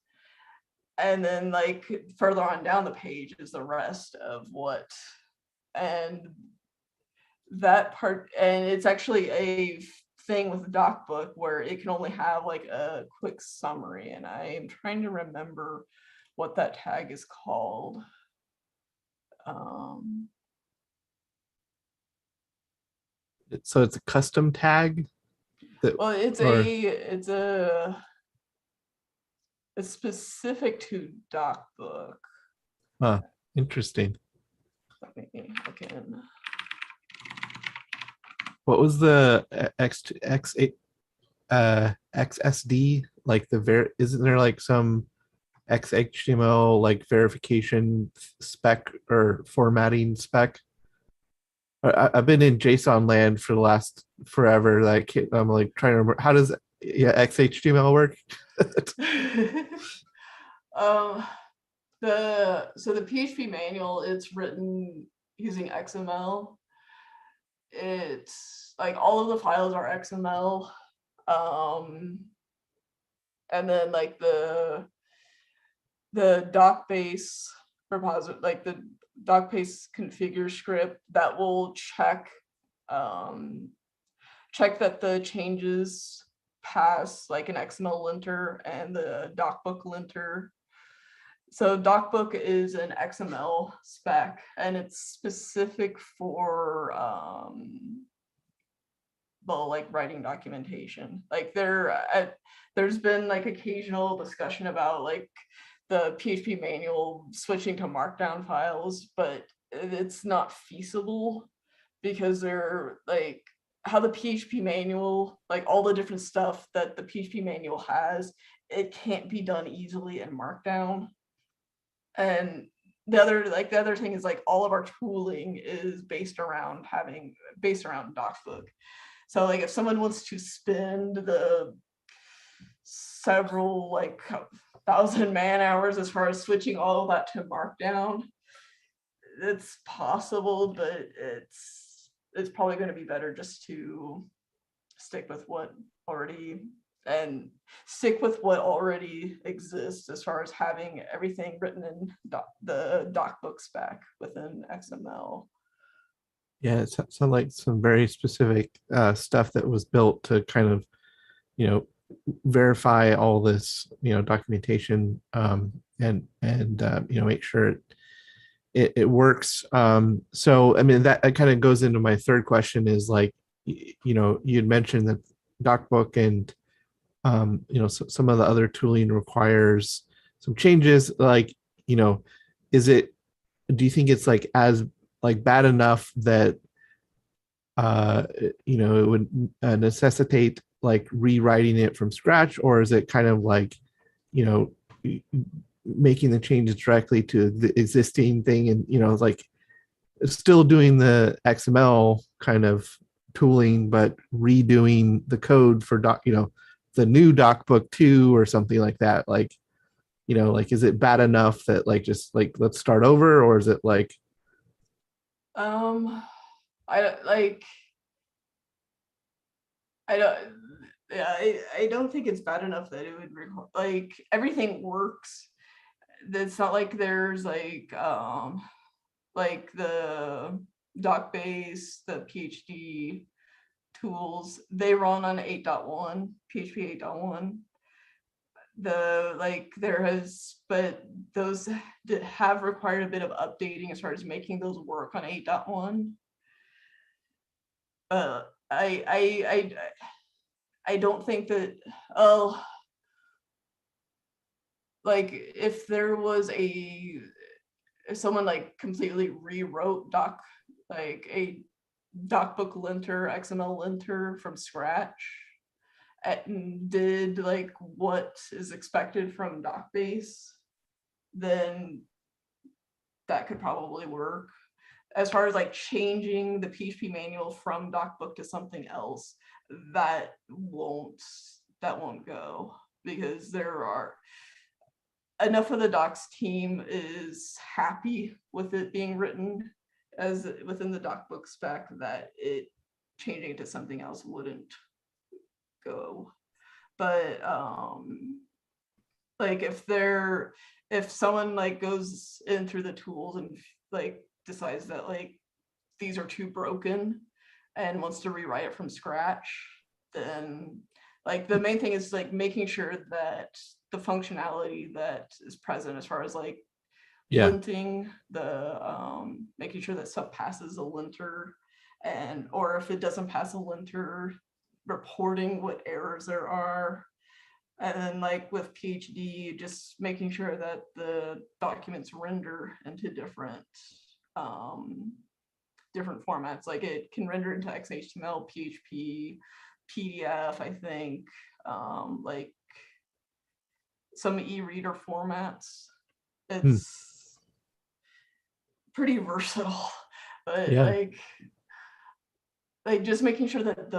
And then like further on down the page is the rest of what, and that part, and it's actually a thing with DocBook where it can only have like a quick summary, and I am trying to remember what that tag is called. So it's a custom tag Well, it's specific to DocBook. Interesting. Let me look in. What was the XSD, like isn't there like some XHTML like verification spec or formatting spec? I've been in JSON land for the last forever. Like I'm like trying to remember, how does XHTML work? The PHP manual, it's written using XML. It's like all of the files are XML, and then like the docbase repository, like the docbase configure script, that will check that the changes pass like an XML linter and the DocBook linter. So DocBook is an XML spec, and it's specific for like writing documentation. Like there's been like occasional discussion about like the PHP manual switching to markdown files, but it's not feasible because they're like how the PHP manual, like all the different stuff that the PHP manual has it can't be done easily in Markdown. And the other thing is like all of our tooling is based around DocBook. So like if someone wants to spend the several like 1,000 man hours as far as switching all of that to Markdown, it's possible, but it's probably going to be better just to stick with what already exists as far as having everything written in the DocBook spec within XML. Yeah, it sounds like some very specific stuff that was built to kind of, verify all this, documentation, and make sure it works. So I mean that kind of goes into my third question is like, you'd mentioned that DocBook and some of the other tooling requires some changes. Like, do you think it's like as like bad enough that it would necessitate like rewriting it from scratch, or is it kind of like, making the changes directly to the existing thing and like still doing the XML kind of tooling but redoing the code for the new DocBook 2 or something like that? Like, like is it bad enough that like just like let's start over, or is it like I don't think it's bad enough that it would like everything works. It's not like there's like the DocBase, the PhD tools, they run on 8.1, PHP 8.1. But those have required a bit of updating as far as making those work on 8.1. I don't think that like if someone like completely rewrote a DocBook linter, XML linter from scratch and did like what is expected from DocBase, then that could probably work. As far as like changing the PHP manual from DocBook to something else, that won't go, because there are enough of the docs team is happy with it being written as within the DocBook spec that it changing it to something else wouldn't go. But like if someone like goes in through the tools and like decides that like these are too broken and wants to rewrite it from scratch, then like the main thing is like making sure that the functionality that is present as far as like linting making sure that stuff passes a linter, and or if it doesn't pass a linter, reporting what errors there are. And then like with PhD, just making sure that the documents render into different formats. Like it can render into XHTML, PHP, PDF, I think, like some e-reader formats. It's pretty versatile, but like just making sure that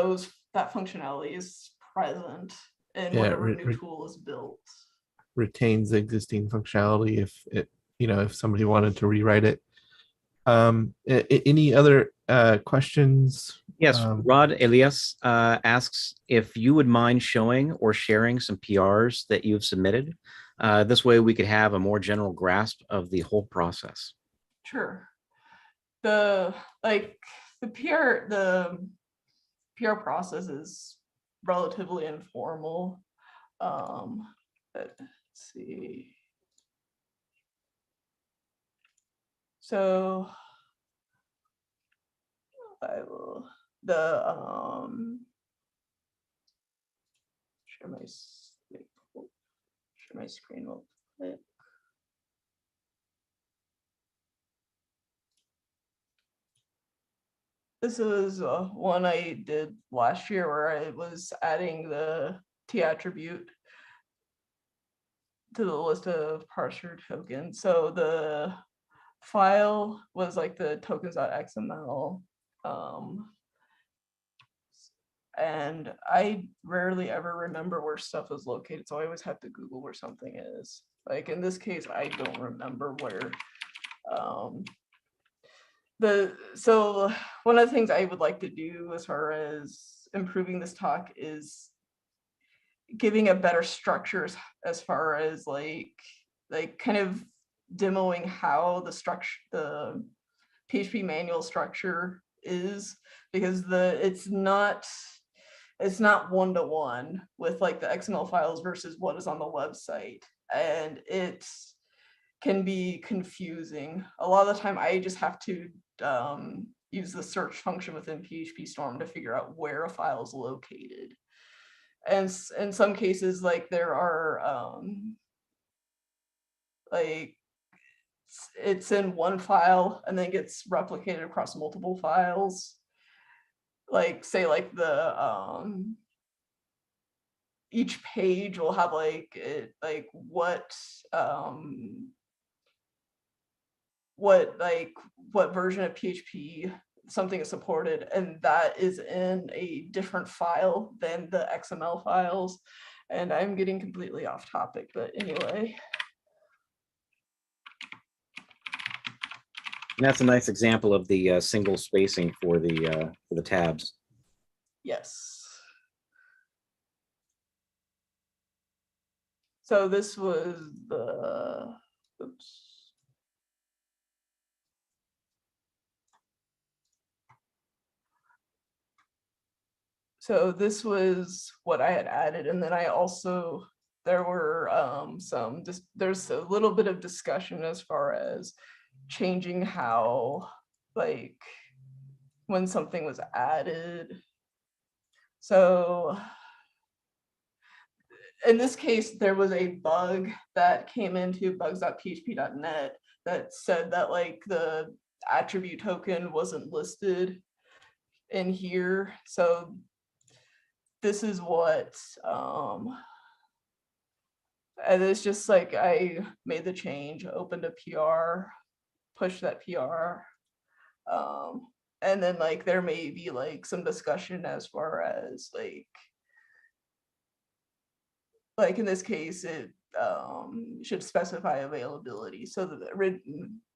that functionality is present in whatever new tool is built. Retains the existing functionality if somebody wanted to rewrite it. Any other questions? Yes, Rod Elias asks if you would mind showing or sharing some PRs that you've submitted. This way we could have a more general grasp of the whole process. Sure. The PR process is relatively informal. Let's see. So I will share my screen real quick. This is one I did last year where I was adding the T attribute to the list of parser tokens. So the file was like the tokens.xml. And I rarely ever remember where stuff is located, so I always have to Google where something is. Like in this case, I don't remember where. So one of the things I would like to do as far as improving this talk is giving a better structure as far as like kind of demoing how the PHP manual structure is, because it's not one-to-one with like the XML files versus what is on the website, and it can be confusing. A lot of the time I just have to use the search function within PHP Storm to figure out where a file is located. And in some cases, like there are like it's in one file and then gets replicated across multiple files. Like say like the each page will have like what version of PHP something is supported, and that is in a different file than the XML files. And I'm getting completely off topic, but anyway. And that's a nice example of the single spacing for the tabs. Yes. So this was the, oops. So this was what I had added, and then I also, there were there's a little bit of discussion as far as changing how, like, when something was added. So in this case, there was a bug that came into bugs.php.net that said that like the attribute token wasn't listed in here. So this is what, and it's just like I made the change, opened a PR, pushed that PR, and then like there may be like some discussion as far as like in this case it should specify availability. So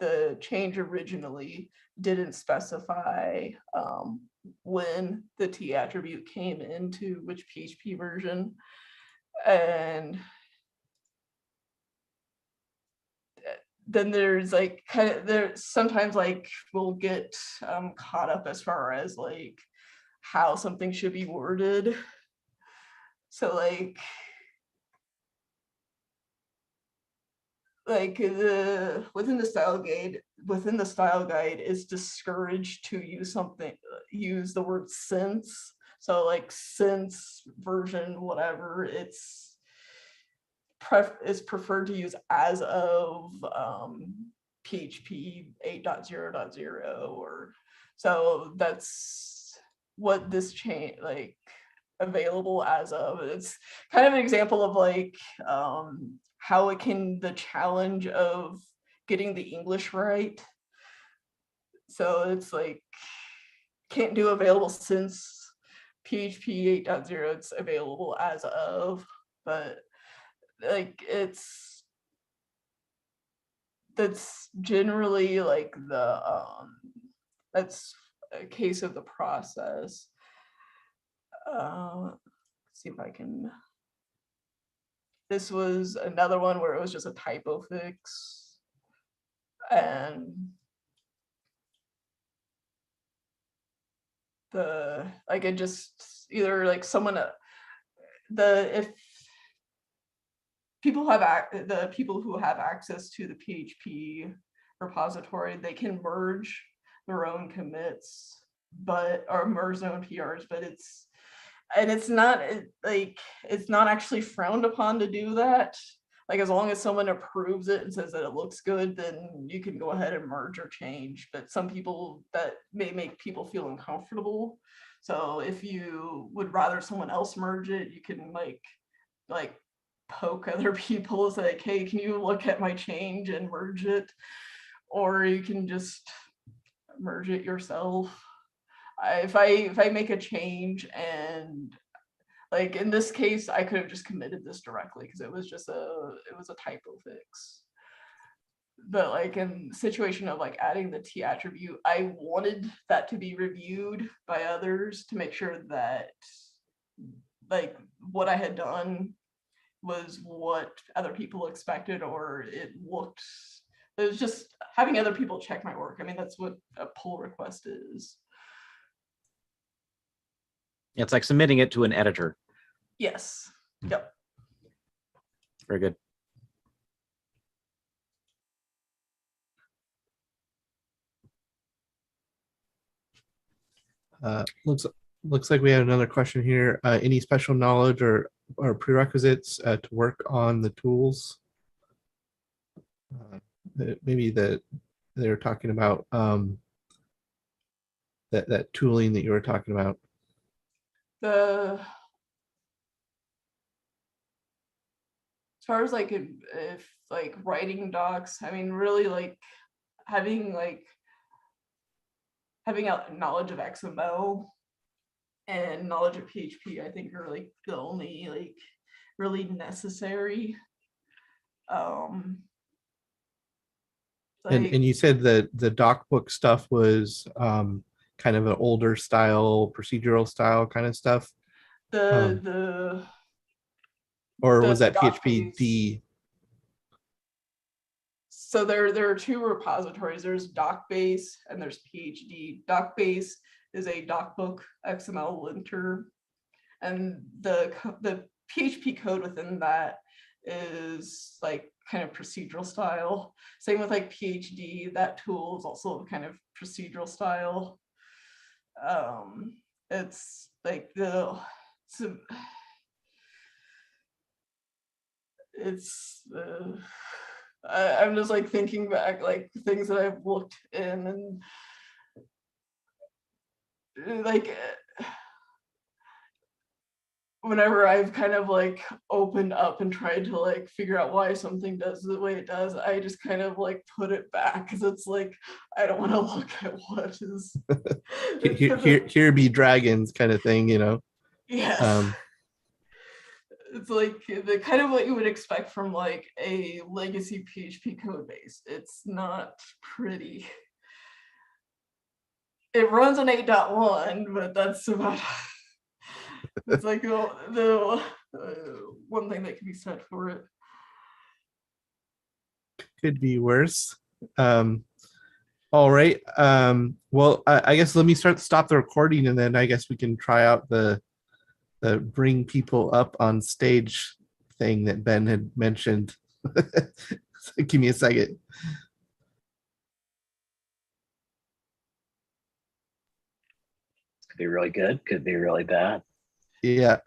the change originally didn't specify when the T attribute came into which PHP version, and then there's like kind of there sometimes like we'll get caught up as far as like how something should be worded. So like the within the style guide is discouraged to use the word since. So like since version whatever, it's preferred to use as of PHP 8.0.0, or so that's what this change like available as of. It's kind of an example of like how it can, the challenge of getting the English right. So it's like can't do available since PHP 8.0, it's available as of, but like that's generally like the that's a case of the process. Let's see if I can. This was another one where it was just a typo fix, and it just either like someone if people have the people who have access to the PHP repository, they can merge their own commits, or merge their own PRs, but it's not actually frowned upon to do that. Like as long as someone approves it and says that it looks good, then you can go ahead and merge or change. But some people, that may make people feel uncomfortable. So if you would rather someone else merge it, you can like poke other people. It's like, hey, can you look at my change and merge it? Or you can just merge it yourself. If I make a change, and like in this case, I could have just committed this directly because it was a typo fix. But like in the situation of like adding the T attribute, I wanted that to be reviewed by others to make sure that like what I had done was what other people expected, or it was just having other people check my work. I mean, that's what a pull request is. It's like submitting it to an editor. Yes. Yep. Very good. Looks like we have another question here. Any special knowledge or prerequisites to work on the tools? Maybe that they're talking about that tooling that you were talking about. As far as like if like writing docs, I mean, really like having a knowledge of XML and knowledge of PHP, I think are like the only like really necessary. And you said that the doc book stuff was kind of an older style, procedural style kind of stuff, the or the was that doc PHP D? So there are two repositories. There's DocBase and there's PhD. DocBase is a docbook XML linter, and the PHP code within that is like kind of procedural style. Same with like PhD. That tool is also kind of procedural style. It's like I'm just like thinking back, like things that I've looked in, and like whenever I've kind of like opened up and tried to like figure out why something does the way it does, I just kind of like put it back because it's like I don't want to look at what is here be dragons kind of thing, you know. Yes. It's like the kind of what you would expect from like a legacy PHP code base. It's not pretty. It runs on 8.1, but that's about it's like the one thing that can be said for it. Could be worse. All right. Well, I guess let me stop the recording, and then I guess we can try out the bring people up on stage thing that Ben had mentioned. So give me a second. Could be really good, could be really bad. Yeah.